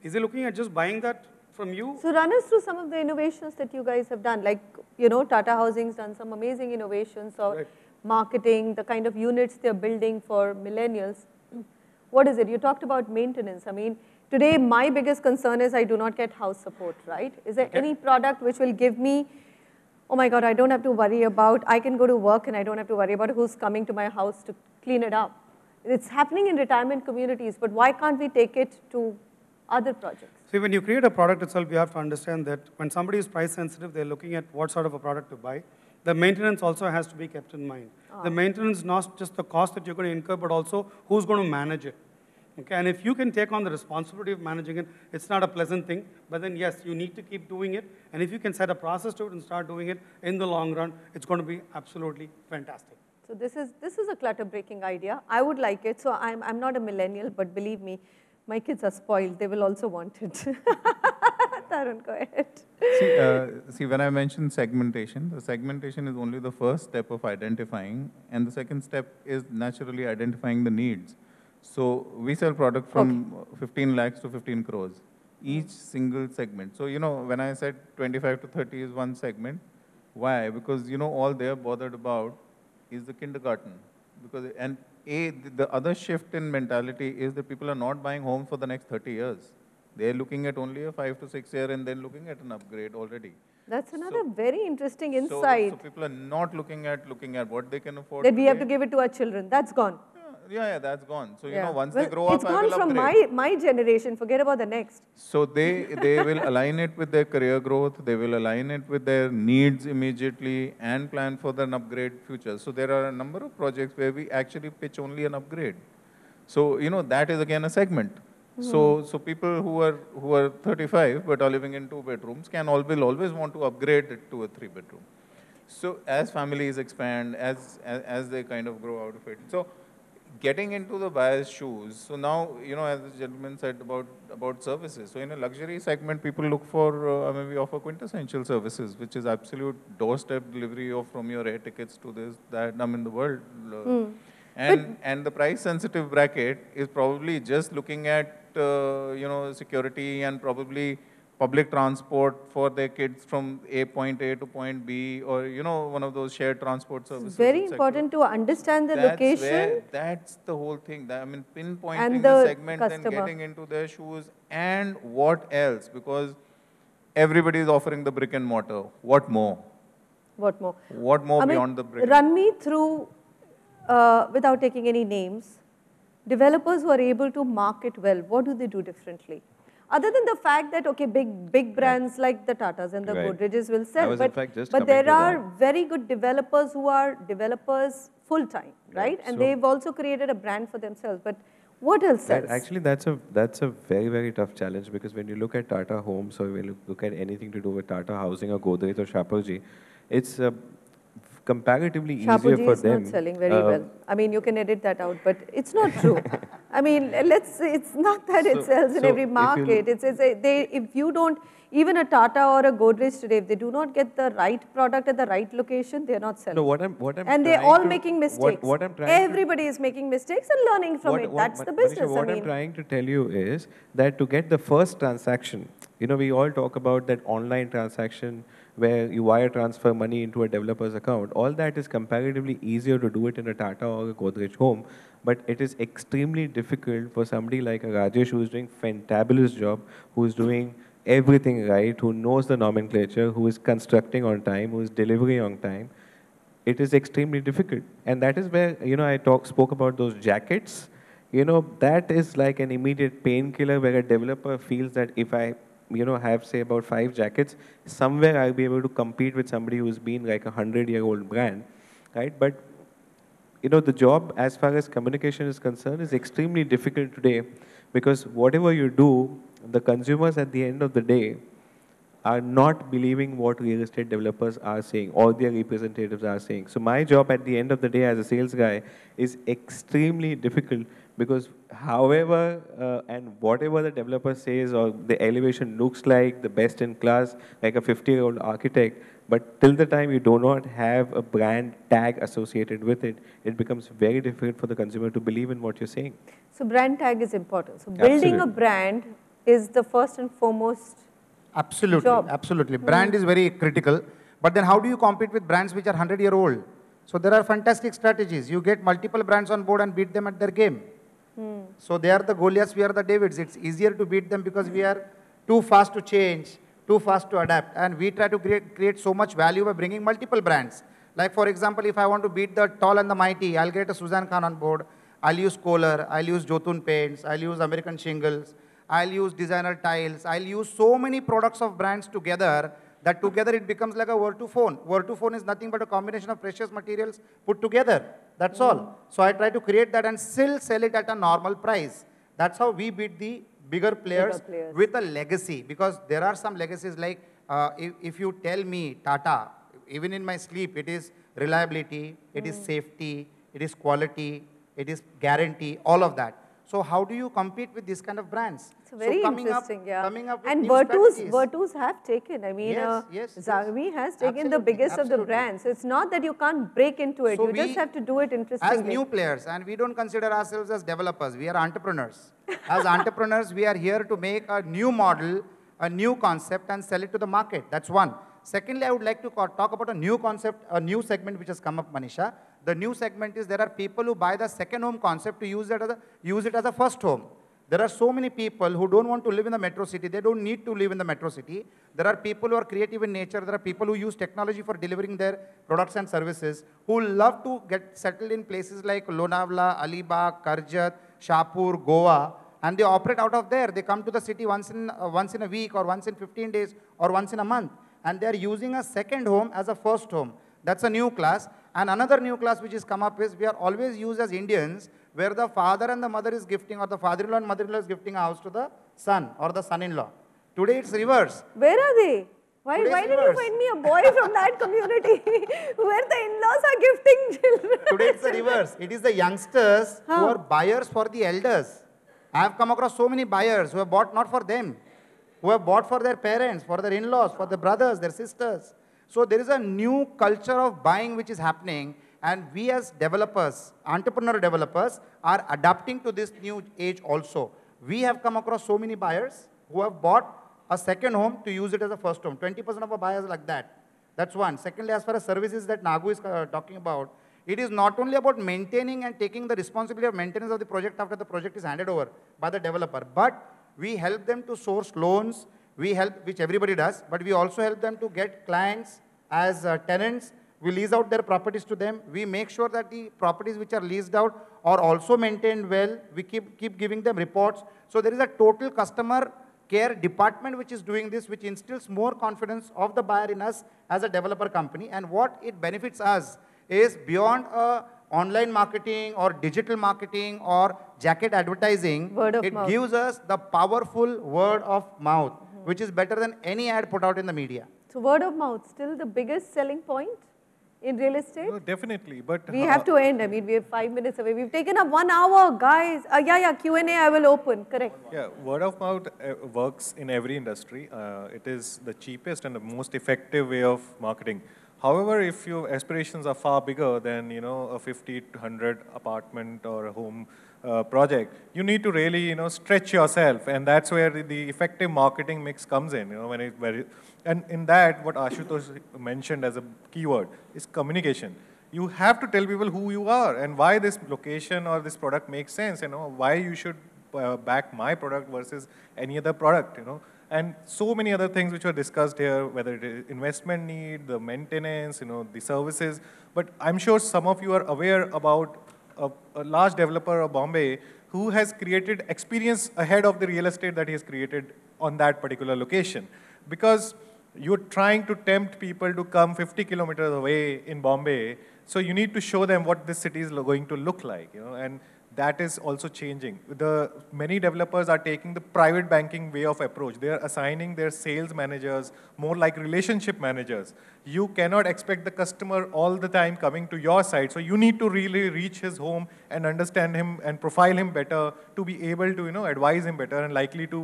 Speaker 7: Is he looking at just buying that from you?
Speaker 2: So run us through some of the innovations that you guys have done. Like, you know, Tata Housing's done some amazing innovations or marketing, the kind of units they're building for millennials. What is it? You talked about maintenance. I mean, today my biggest concern is I do not get house support, right? Is there any product which will give me, oh my God, I don't have to worry about, I can go to work and I don't have to worry about who's coming to my house to clean it up. It's happening in retirement communities, but why can't we take it to other projects?
Speaker 7: See, when you create a product itself, you have to understand that when somebody is price sensitive, they're looking at what sort of a product to buy. The maintenance also has to be kept in mind. The maintenance, not just the cost that you're going to incur, but also who's going to manage it. Okay, and if you can take on the responsibility of managing it, it's not a pleasant thing, but then yes, you need to keep doing it, and if you can set a process to it and start doing it in the long run, it's going to be absolutely fantastic.
Speaker 2: So this is a clutter-breaking idea. I would like it. So I'm not a millennial, but believe me, my kids are spoiled. They will also want it. Tarun, go ahead.
Speaker 3: See, when I mentioned segmentation, the segmentation is only the first step of identifying, and the second step is naturally identifying the needs. So we sell product from 15 lakhs to 15 crores, each single segment. So, you know, when I said 25 to 30 is one segment, why? Because, you know, all they're bothered about is the kindergarten. Because, and the other shift in mentality is that people are not buying homes for the next 30 years. They're looking at only a 5 to 6 year and then looking at an upgrade already.
Speaker 2: That's another very interesting insight.
Speaker 3: So people are not looking at what they can afford.
Speaker 2: That we have to give it to our children. That's gone.
Speaker 3: Yeah, that's gone. So, you know, once they grow up,
Speaker 2: it's gone from my generation. Forget about the next.
Speaker 3: So they will align it with their career growth. They will align it with their needs immediately and plan for an upgrade future. So there are a number of projects where we actually pitch only an upgrade. So, you know, that is again a segment. So people who are 35 but are living in 2 bedrooms will always want to upgrade it to a 3 bedroom. So as families expand, as they kind of grow out of it. So getting into the buyer's shoes. So now, you know, as the gentleman said about services. So in a luxury segment, people look for, we offer quintessential services, which is absolute doorstep delivery of from your air tickets to this, that, the world. And the price sensitive bracket is probably just looking at, you know, security and probably public transport for their kids from point A to point B, or, you know, one of those shared transport services.
Speaker 2: It's very important to understand the location.
Speaker 3: That's the whole thing. Pinpointing the segment, then getting into their shoes, and what else? Because everybody is offering the brick and mortar. What more?
Speaker 2: What more?
Speaker 3: What more beyond the brick?
Speaker 2: Run me through, without taking any names, developers who are able to market well. What do they do differently? Other than the fact that, okay, big brands like the Tatas and the Godrej's will sell, but there are very good developers who are developers full-time, right? And they've also created a brand for themselves. But what else sells?
Speaker 5: Actually, that's a very, very tough challenge, because when you look at Tata Homes, or when you look at anything to do with Tata Housing or Godrej or Shapoorji, it's comparatively easier for them.
Speaker 2: Shapoorji is not selling very well. I mean, you can edit that out, but it's not true. I mean, it's not that it sells in every market. If you don't, even a Tata or a Godrej today, if they do not get the right product at the right location, they're not selling.
Speaker 5: No,
Speaker 2: and they're all making mistakes. Everybody is making mistakes and learning from it. That's the business.
Speaker 5: Manisha, what I'm trying to tell you is that to get the first transaction, you know, we all talk about that online transaction where you wire transfer money into a developer's account. All that is comparatively easier to do it in a Tata or a Godrej home, but it is extremely difficult for somebody like a Rajesh who is doing fantabulous job, who is doing everything right, who knows the nomenclature, who is constructing on time, who is delivering on time. It is extremely difficult. And that is where, you know, I spoke about those jackets. You know, that is like an immediate painkiller where a developer feels that if I, you know, have, say, about 5 jackets, somewhere I'll be able to compete with somebody who's been like a 100-year-old brand, right? But, you know, the job as far as communication is concerned is extremely difficult today, because whatever you do, the consumers at the end of the day are not believing what real estate developers are saying or their representatives are saying. So my job at the end of the day as a sales guy is extremely difficult because however and whatever the developer says or the elevation looks like the best in class, like a 50-year-old architect, but till the time you do not have a brand tag associated with it, it becomes very difficult for the consumer to believe in what you're saying.
Speaker 2: So brand tag is important. So building a brand is the first and foremost
Speaker 4: Absolutely,
Speaker 2: job.
Speaker 4: absolutely. Brand is very critical. But then how do you compete with brands which are 100-year-old? So there are fantastic strategies. You get multiple brands on board and beat them at their game. So they are the Goliaths, we are the Davids. It's easier to beat them because we are too fast to change, too fast to adapt. And we try to create so much value by bringing multiple brands. Like for example, if I want to beat the tall and the mighty, I'll get a Suzanne Khan on board. I'll use Kohler, I'll use Jotun paints, I'll use American shingles, I'll use designer tiles, I'll use so many products of brands together that together it becomes like a Vertu-phone. Vertu-phone is nothing but a combination of precious materials put together. That's all. So I try to create that and still sell it at a normal price. That's how we beat the bigger players with a legacy. Because there are some legacies like if you tell me Tata, even in my sleep, it is reliability, it is safety, it is quality, it is guarantee, all of that. So how do you compete with this kind of brands?
Speaker 2: It's very interesting,
Speaker 4: coming up with
Speaker 2: and
Speaker 4: new
Speaker 2: Vertus have taken, I mean,
Speaker 4: yes,
Speaker 2: Xiaomi has taken the biggest of the brands. So it's not that you can't break into it,
Speaker 4: So
Speaker 2: you just have to do it interestingly.
Speaker 4: As new players, and we don't consider ourselves as developers, we are entrepreneurs. As entrepreneurs, we are here to make a new model, a new concept and sell it to the market. That's one. Secondly, I would like to talk about a new concept, a new segment which has come up, Manisha. The new segment is there are people who buy the second home concept to use it as a first home. There are so many people who don't want to live in the metro city. They don't need to live in the metro city. There are people who are creative in nature. There are people who use technology for delivering their products and services, who love to get settled in places like Lonavala, Alibag, Karjat, Shahpur, Goa, and they operate out of there. They come to the city once in a week or once in 15 days or once in a month. And they are using a second home as a first home. That's a new class. And another new class which is come up is we are always used as Indians where the father and the mother is gifting or the father-in-law and mother-in-law is gifting a house to the son or the son-in-law. Today it's reverse.
Speaker 2: Where are they? Why didn't you find me a boy from that community where the in-laws are gifting children?
Speaker 4: Today it's the reverse. It is the youngsters who are buyers for the elders. I have come across so many buyers who have bought not for them, who have bought for their parents, for their in-laws, for their brothers, their sisters. So there is a new culture of buying which is happening, and we as developers, entrepreneur developers, are adapting to this new age also. We have come across so many buyers who have bought a second home to use it as a first home. 20% of our buyers are like that. That's one. Secondly, as far as services that Nagu is talking about, it is not only about maintaining and taking the responsibility of maintenance of the project after the project is handed over by the developer, but we help them to source loans. We help, which everybody does, but we also help them to get clients as tenants. We lease out their properties to them. We make sure that the properties which are leased out are also maintained well. We keep giving them reports. So there is a total customer care department which is doing this, which instills more confidence of the buyer in us as a developer company. And what it benefits us is beyond online marketing or digital marketing or jacket advertising, it gives us the powerful word of mouth, which is better than any ad put out in the media.
Speaker 2: So word of mouth, still the biggest selling point in real estate?
Speaker 8: No, definitely, but
Speaker 2: we have to end. I mean, we have 5 minutes away. We've taken up 1 hour, guys. Q&A I will open, correct.
Speaker 8: Yeah, word of mouth works in every industry. It is the cheapest and the most effective way of marketing. However, if your aspirations are far bigger than, a 50 to 100 apartment or a home project, you need to really, stretch yourself, and that's where the effective marketing mix comes in. And in that, what Ashutosh mentioned as a keyword is communication. You have to tell people who you are and why this location or this product makes sense. Why you should back my product versus any other product. And so many other things which were discussed here, whether it is investment need, the maintenance, the services. But I'm sure some of you are aware about a large developer of Bombay who has created experience ahead of the real estate that he has created on that particular location. Because you're trying to tempt people to come 50 kilometers away in Bombay, so you need to show them what this city is going to look like. And that is also changing. Many developers are taking the private banking way of approach. They are assigning their sales managers more like relationship managers. You cannot expect the customer all the time coming to your side. So you need to really reach his home and understand him and profile him better to be able to advise him better and likely to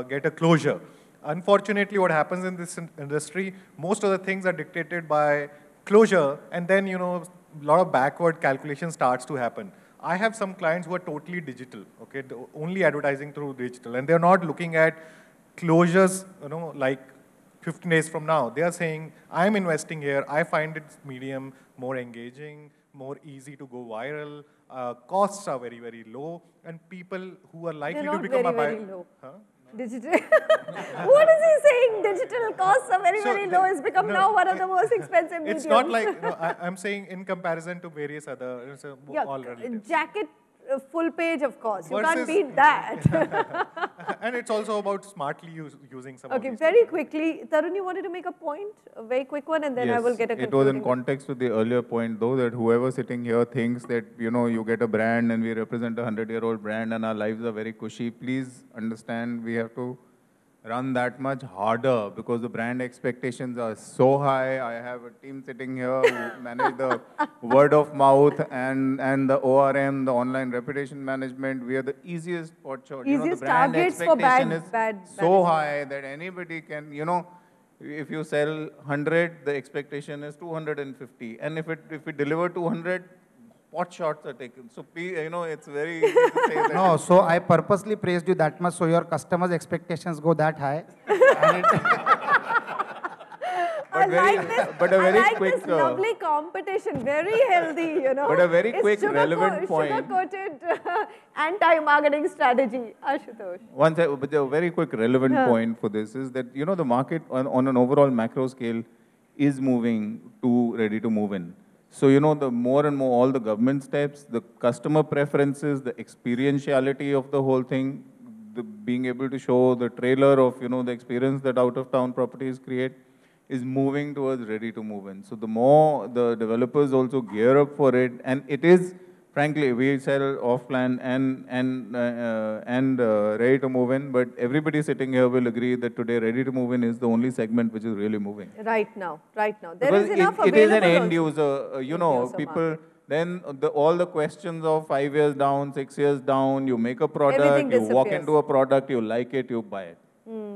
Speaker 8: get a closure. Unfortunately, what happens in this industry, most of the things are dictated by closure, and then a lot of backward calculation starts to happen. I have some clients who are totally digital, okay, only advertising through digital, and they're not looking at closures, like 15 days from now. They are saying, I'm investing here, I find it medium, more engaging, more easy to go viral, costs are very, very low, and people who are likely to become a buyer.
Speaker 2: Very low. Huh? Digital. What is he saying? Digital costs are very, very low. It's become now one of the most expensive mediums.
Speaker 8: It's not like, I'm saying in comparison to various other, all relatives.
Speaker 2: Jacket full page, of course. You can't beat that.
Speaker 8: And it's also about smartly using some of these
Speaker 2: very quickly. Tarun, you wanted to make a point? A very quick one, and then I will get a concluding.
Speaker 3: It was in context with the earlier point, though, that whoever sitting here thinks that, you get a brand and we represent a 100-year-old brand and our lives are very cushy. Please understand we have to run that much harder because the brand expectations are so high. I have a team sitting here who manage the word of mouth and the ORM, the online reputation management. We are the easiest pot shot.
Speaker 2: Easiest
Speaker 3: the brand
Speaker 2: targets
Speaker 3: expectation
Speaker 2: for bad
Speaker 3: is so high that anybody can, if you sell 100, the expectation is 250. And if we deliver 200, pot shots are taken. So, it's very easy to say that.
Speaker 4: No, so I purposely praised you that much so your customers' expectations go that high.
Speaker 2: But a very quick, this lovely competition, very healthy,
Speaker 3: But a very quick, relevant point.
Speaker 2: Sugar-coated anti-marketing strategy, Ashutosh.
Speaker 3: But a very quick, relevant point for this is that, the market on an overall macro scale is moving to ready to move in. So, the more and more all the government steps, the customer preferences, the experientiality of the whole thing, being able to show the trailer of, the experience that out-of-town properties create is moving towards ready to move in. So, the more the developers also gear up for it, and it is, frankly, we sell off-plan and ready to move in, but everybody sitting here will agree that today ready to move in is the only segment which is really moving.
Speaker 2: Right now.
Speaker 3: There is enough available. It is an end user, people, then all the questions of 5 years down, 6 years down, you make a product, you walk into a product, you like it, you buy it.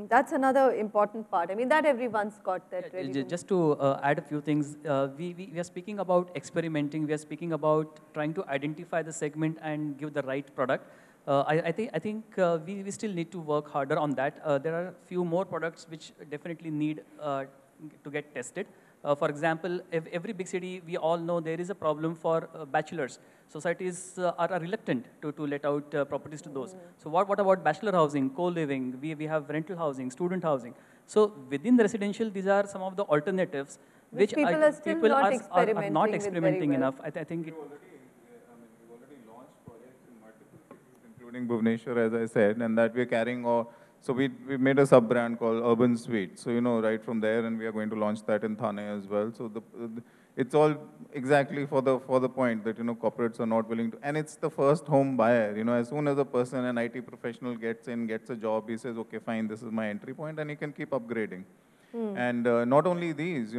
Speaker 2: That's another important part. I mean, that everyone's got that ready.
Speaker 6: Just to add a few things, we are speaking about experimenting. We are speaking about trying to identify the segment and give the right product. I think we still need to work harder on that. There are a few more products which definitely need to get tested. For example, every big city, we all know there is a problem for bachelors. Societies are reluctant to let out properties to those. So what about bachelor housing, co-living? We have rental housing, student housing. So within the residential, these are some of the alternatives which
Speaker 2: people are
Speaker 6: not experimenting enough. I think it.
Speaker 3: We've already launched projects in multiple cities, including Bhubaneswar, as I said, and that we're carrying. So we made a sub-brand called Urban Suite. So, right from there, and we are going to launch that in Thane as well. So it's all exactly for the point that, corporates are not willing to, and it's the first home buyer. As soon as a person, an IT professional gets a job, he says, okay, fine, this is my entry point, and he can keep upgrading. And not only these,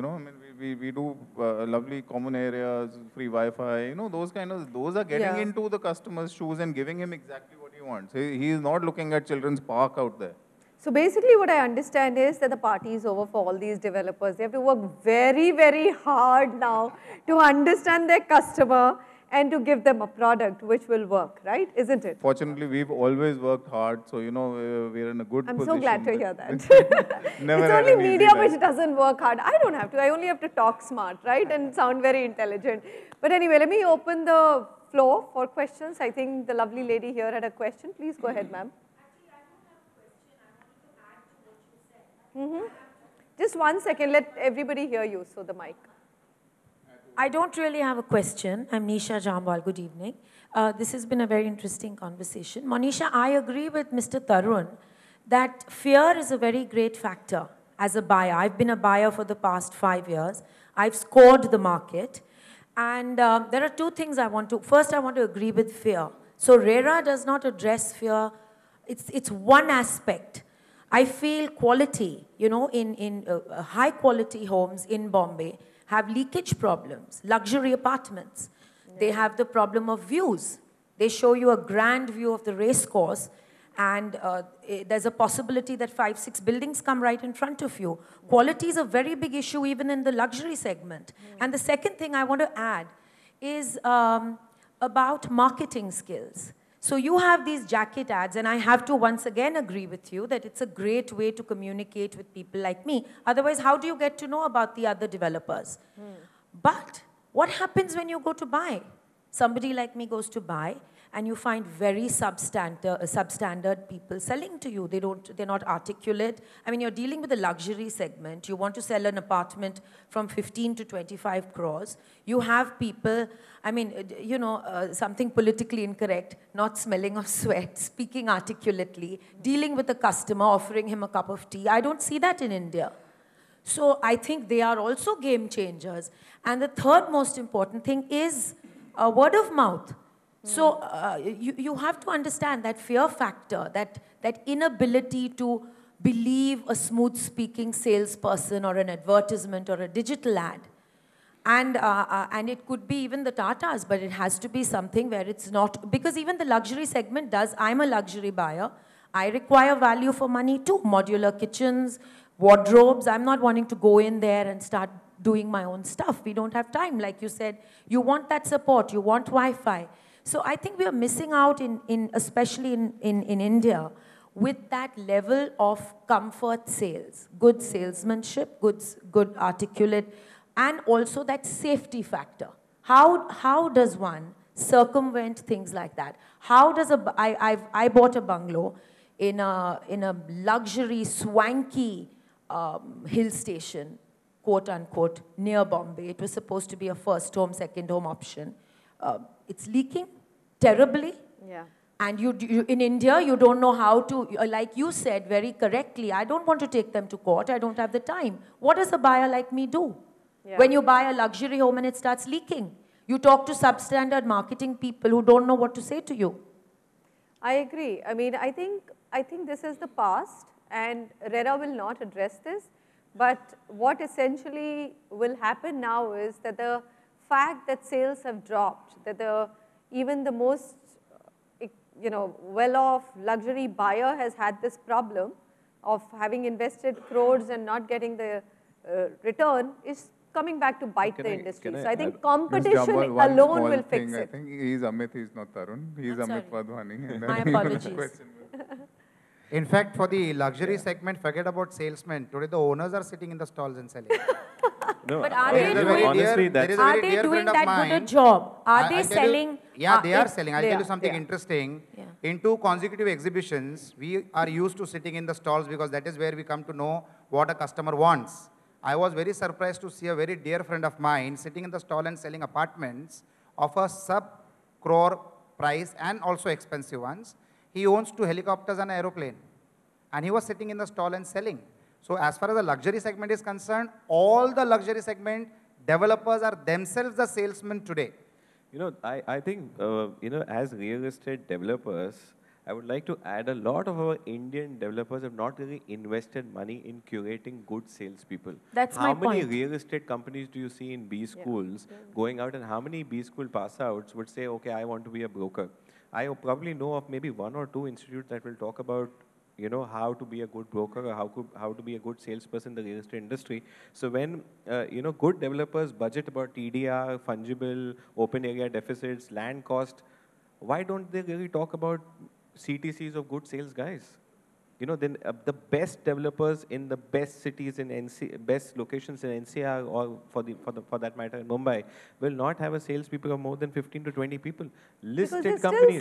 Speaker 3: we do lovely common areas, free Wi-Fi, those are getting into the customer's shoes and giving him exactly what he wants. He is not looking at children's park out there.
Speaker 2: So basically what I understand is that the party is over for all these developers. They have to work very, very hard now to understand their customer and to give them a product which will work, right? Isn't it?
Speaker 3: Fortunately, we've always worked hard, so, we're in a good position.
Speaker 2: I'm so glad to hear that. It's only media which doesn't work hard. I don't have to. I only have to talk smart, right? And sound very intelligent. But anyway, let me open the floor for questions. I think the lovely lady here had a question. Please go ahead, ma'am. Just 1 second, let everybody hear you, so the mic.
Speaker 9: I don't really have a question. I'm Nisha Jambal, good evening. This has been a very interesting conversation. Manisha, I agree with Mr. Tarun that fear is a very great factor as a buyer. I've been a buyer for the past 5 years. I've scored the market. And there are two things I want to, first I want to agree with fear. So RERA does not address fear, it's one aspect. I feel quality, you know, in high quality homes in Bombay have leakage problems, luxury apartments. Yeah. They have the problem of views. They show you a grand view of the race course, and there's a possibility that 5, 6 buildings come right in front of you. Quality is a very big issue even in the luxury segment. And the second thing I want to add is about marketing skills. So you have these jacket ads, and I have to once again agree with you that it's a great way to communicate with people like me. Otherwise, how do you get to know about the other developers? But what happens when you go to buy? Somebody like me goes to buy, and you find very substandard people selling to you. They're not articulate. I mean, you're dealing with a luxury segment. You want to sell an apartment from 15 to 25 crores. You have people, I mean, you know, something politically incorrect, not smelling of sweat, speaking articulately, dealing with a customer, offering him a cup of tea. I don't see that in India. So I think they are also game changers. And the third most important thing is word of mouth. So you have to understand that fear factor, that inability to believe a smooth-speaking salesperson or an advertisement or a digital ad. And it could be even the Tatas, but it has to be something where it's not, because even the luxury segment does, I'm a luxury buyer. I require value for money too, modular kitchens, wardrobes. I'm not wanting to go in there and start doing my own stuff. We don't have time. Like you said, you want that support, you want Wi-Fi. So I think we are missing out, especially in India, with that level of comfort sales, good salesmanship, good articulate, and also that safety factor. How does one circumvent things like that? How does I bought a bungalow in a luxury, swanky hill station, quote unquote, near Bombay. It was supposed to be a first home, second home option. It's leaking terribly. Yeah. And you, in India, you don't know how to, like you said very correctly, I don't want to take them to court. I don't have the time. What does a buyer like me do? Yeah. When you buy a luxury home and it starts leaking, you talk to substandard marketing people who don't know what to say to you.
Speaker 2: I agree. I mean, I think this is the past, and RERA will not address this. But what essentially will happen now is that the fact that sales have dropped, that even the most well-off luxury buyer has had this problem of having invested crores and not getting the return is coming back to bite the industry. So I think competition alone will fix it.
Speaker 3: I think he's Amit, he's not Tarun. He's Amit Wadhwani.
Speaker 9: My apologies.
Speaker 4: In fact, for the luxury segment, forget about salesmen. Today, the owners are sitting in the stalls and selling.
Speaker 9: No, but are they doing that good a job? Are they selling?
Speaker 4: Yeah, they are selling. I'll tell you something interesting. Yeah. In 2 consecutive exhibitions, we are used to sitting in the stalls because that is where we come to know what a customer wants. I was very surprised to see a very dear friend of mine sitting in the stall and selling apartments of a sub-crore price and also expensive ones. He owns 2 helicopters and an aeroplane. And he was sitting in the stall and selling. So as far as the luxury segment is concerned, all the luxury segment developers are themselves the salesmen today.
Speaker 5: You know, I think, as real estate developers, I would like to add a lot of our Indian developers have not really invested money in curating good salespeople.
Speaker 9: That's my point.
Speaker 5: How many real estate companies do you see in B schools going out, and how many B school pass outs would say, okay, I want to be a broker? I probably know of maybe 1 or 2 institutes that will talk about, how to be a good broker or how to be a good salesperson in the real estate industry. So when, good developers budget about TDR, fungible, open area deficits, land cost, why don't they really talk about CTCs of good sales guys? Then the best developers in the best cities in best locations in NCR or for that matter in Mumbai will not have a salespeople of more than 15 to 20 people. Listed companies.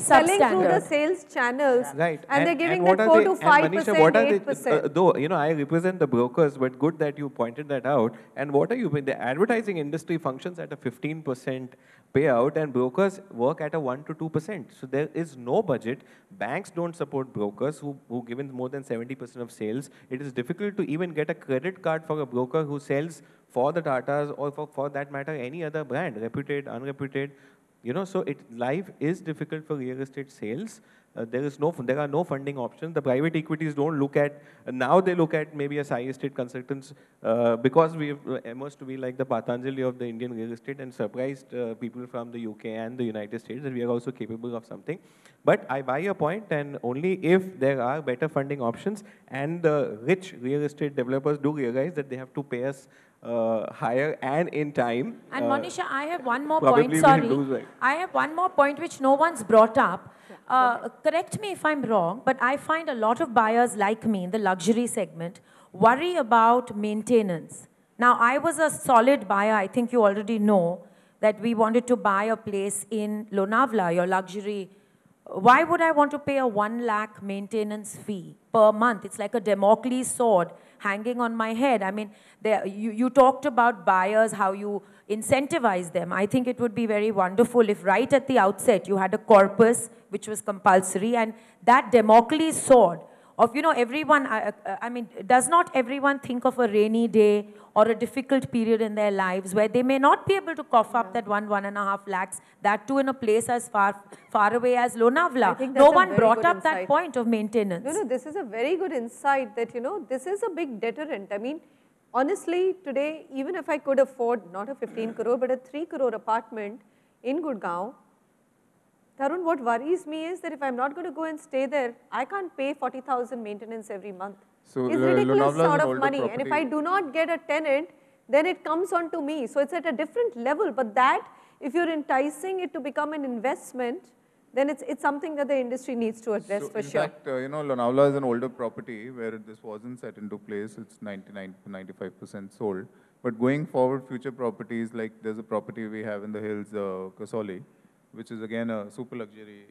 Speaker 2: Selling through the sales channels.
Speaker 5: Right.
Speaker 2: And they're giving them 4 to 5%, 8%.
Speaker 5: Though, I represent the brokers, but good that you pointed that out. And what are you, the advertising industry functions at a 15% payout and brokers work at a 1 to 2%. So there is no budget. Banks don't support brokers who given more than 70% of sales. It is difficult to even get a credit card for a broker who sells for the Tatas or for that matter any other brand, reputed, unreputed. So life is difficult for real estate sales. There are no funding options. The private equities don't look at, now they look at maybe as high estate consultants because we've emerged to be like the Patanjali of the Indian real estate and surprised people from the UK and the United States that we are also capable of something. But I buy your point, and only if there are better funding options and the rich real estate developers do realize that they have to pay us higher and in time.
Speaker 9: And Manisha, I have one more point, sorry.
Speaker 5: Right.
Speaker 9: I have one more point which no one's brought up. Correct me if I'm wrong, but I find a lot of buyers like me in the luxury segment worry about maintenance. Now, I was a solid buyer. I think you already know that we wanted to buy a place in Lonavala, your luxury. Why would I want to pay a 1 lakh maintenance fee per month? It's like a Damocles sword hanging on my head. I mean, you talked about buyers, how you incentivize them. I think it would be very wonderful if right at the outset you had a corpus which was compulsory, and that Damocles sword of, everyone, I mean, does not everyone think of a rainy day or a difficult period in their lives where they may not be able to cough up that 1.5 lakhs, that too in a place as far away as Lonavala. No one brought up that point of maintenance.
Speaker 2: No, this is a very good insight that, this is a big deterrent. I mean, honestly, today, even if I could afford not a 15 crore, but a 3 crore apartment in Gurgaon, Tarun, what worries me is that if I'm not going to go and stay there, I can't pay 40,000 maintenance every month.
Speaker 3: So
Speaker 2: it's ridiculous sort of money.
Speaker 3: Property.
Speaker 2: And if I do not get a tenant, then it comes on to me. So it's at a different level. But that, if you're enticing it to become an investment, then it's something that the industry needs to address for sure.
Speaker 3: In fact, Lonavala is an older property where this wasn't set into place. It's 99 to 95% sold. But going forward, future properties, like there's a property we have in the hills, Kasoli, which is again a super luxury,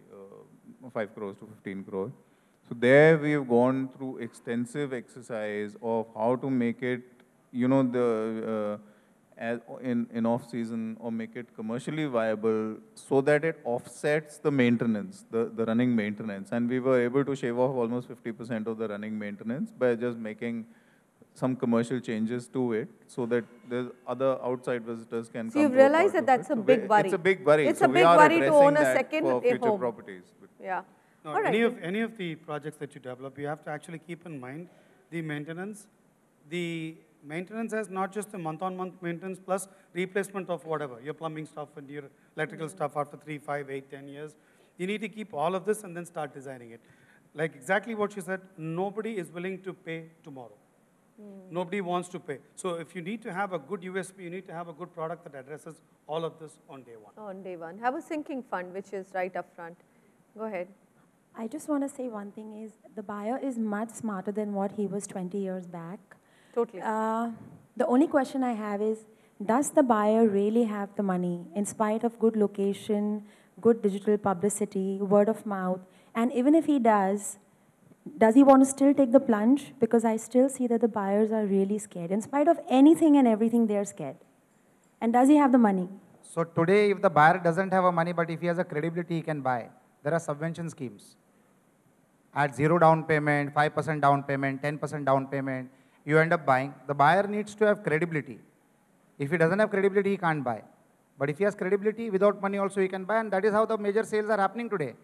Speaker 3: 5 crores to 15 crores. So there we've gone through extensive exercise of how to make it, in off season, or make it commercially viable so that it offsets the maintenance, the running maintenance. And we were able to shave off almost 50% of the running maintenance by just making some commercial changes to it so that the other outside visitors can come.
Speaker 2: So you've realized that that's a big worry.
Speaker 3: It's a big worry.
Speaker 2: It's a big worry to own a second
Speaker 3: future
Speaker 2: home.
Speaker 3: Properties.
Speaker 2: Yeah.
Speaker 7: Now, any of the projects that you develop, you have to actually keep in mind the maintenance. The maintenance has not just the month-on-month maintenance plus replacement of whatever, your plumbing stuff and your electrical stuff after 3, 5, 8, 10 years. You need to keep all of this and then start designing it. Like exactly what you said, nobody is willing to pay tomorrow. Nobody wants to pay. So if you need to have a good USP, you need to have a good product that addresses all of this on day one.
Speaker 2: On day one. Have a sinking fund, which is right up front. Go ahead.
Speaker 10: I just want to say one thing is the buyer is much smarter than what he was 20 years back.
Speaker 2: Totally.
Speaker 10: The only question I have is, does the buyer really have the money in spite of good location, good digital publicity, word of mouth? And even if he does he want to still take the plunge? Because I still see that the buyers are really scared. In spite of anything and everything, they're scared. And does he have the money?
Speaker 4: So today, if the buyer doesn't have a money, but if he has a credibility, he can buy. There are subvention schemes. At 0 down payment, 5% down payment, 10% down payment, you end up buying. The buyer needs to have credibility. If he doesn't have credibility, he can't buy. But if he has credibility, without money also he can buy, and that is how the major sales are happening today.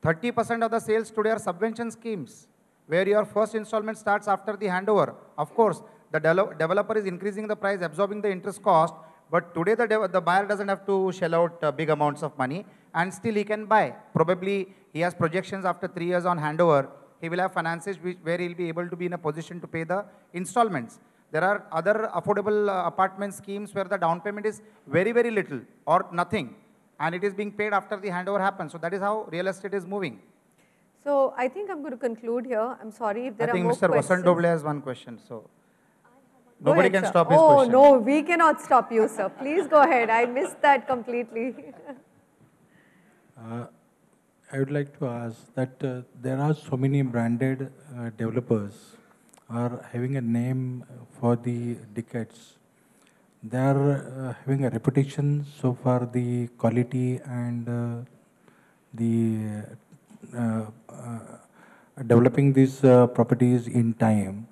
Speaker 4: 30% of the sales today are subvention schemes, where your first installment starts after the handover. Of course, the developer is increasing the price, absorbing the interest cost, but today the buyer doesn't have to shell out big amounts of money, and still he can buy. Probably he has projections after 3 years on handover, he will have finances where he'll be able to be in a position to pay the installments. There are other affordable apartment schemes where the down payment is very, very little or nothing, and it is being paid after the handover happens. So that is how real estate is moving.
Speaker 2: So I think I'm going to conclude here. I'm sorry if there are more questions.
Speaker 4: I think Mr. Vasant Doble has one question. So nobody can
Speaker 2: sir.
Speaker 4: stop his question.
Speaker 2: Oh, no, we cannot stop you, sir. Please go ahead. I missed that completely.
Speaker 11: I would like to ask that there are so many branded developers are having a name for the decades. They are having a reputation so far, the quality and the developing these properties in time.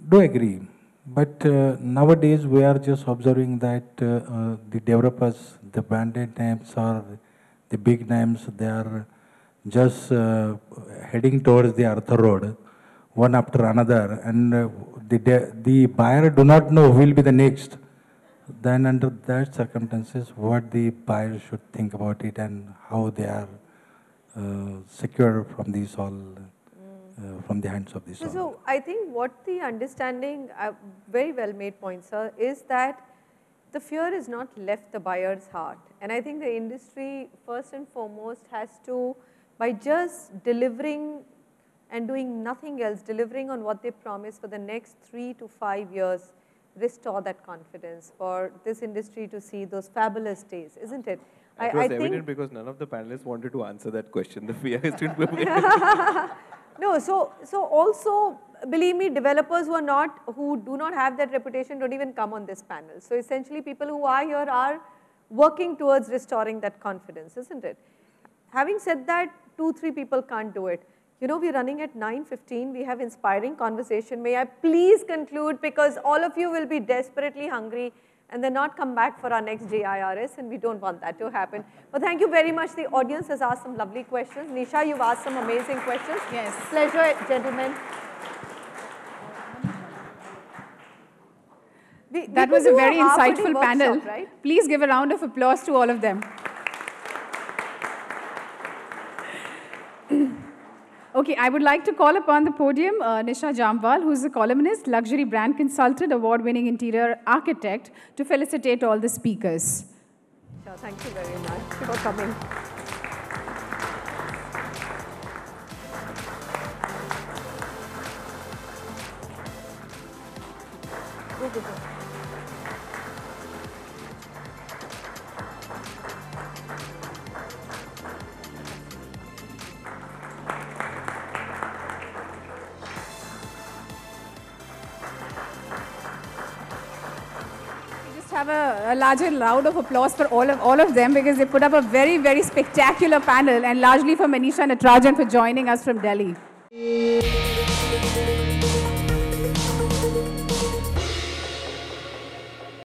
Speaker 11: Do agree But nowadays we are just observing that the developers, the branded names or the big names, they are just heading towards the Arthur Road, one after another, and the buyer do not know who will be the next. Then under that circumstances, what the buyer should think about it and how they are secure from these all, from the hands of these all.
Speaker 2: So I think what the understanding, very well made point, sir, is that the fear is not left the buyer's heart. And I think the industry, first and foremost, has to, by just delivering and doing nothing else, delivering on what they promise for the next 3 to 5 years, restore that confidence for this industry to see those fabulous days, isn't it?
Speaker 5: It was evident because none of the panelists wanted to answer that question. The fear is still
Speaker 2: No, so also, believe me, developers who do not have that reputation don't even come on this panel. So essentially, people who are here are working towards restoring that confidence, isn't it? Having said that, 2-3 people can't do it. You know, we're running at 9:15. We have inspiring conversation. May I please conclude, because all of you will be desperately hungry and then not come back for our next GIRS, and we don't want that to happen. But thank you very much. The audience has asked some lovely questions. Nisha, you've asked some amazing questions.
Speaker 1: Yes.
Speaker 2: Pleasure, gentlemen.
Speaker 1: That was a very insightful panel.
Speaker 2: Workshop, right?
Speaker 1: Please give a round of applause to all of them. Okay, I would like to call upon the podium Manisha Natrajan, who is a columnist, luxury brand consultant, award-winning interior architect, to felicitate all the speakers.
Speaker 2: Sure, thank you very much for coming. Go.
Speaker 1: Have a larger round of applause for all of them, because they put up a very, very spectacular panel, and largely for Manisha Natrajan for joining us from Delhi.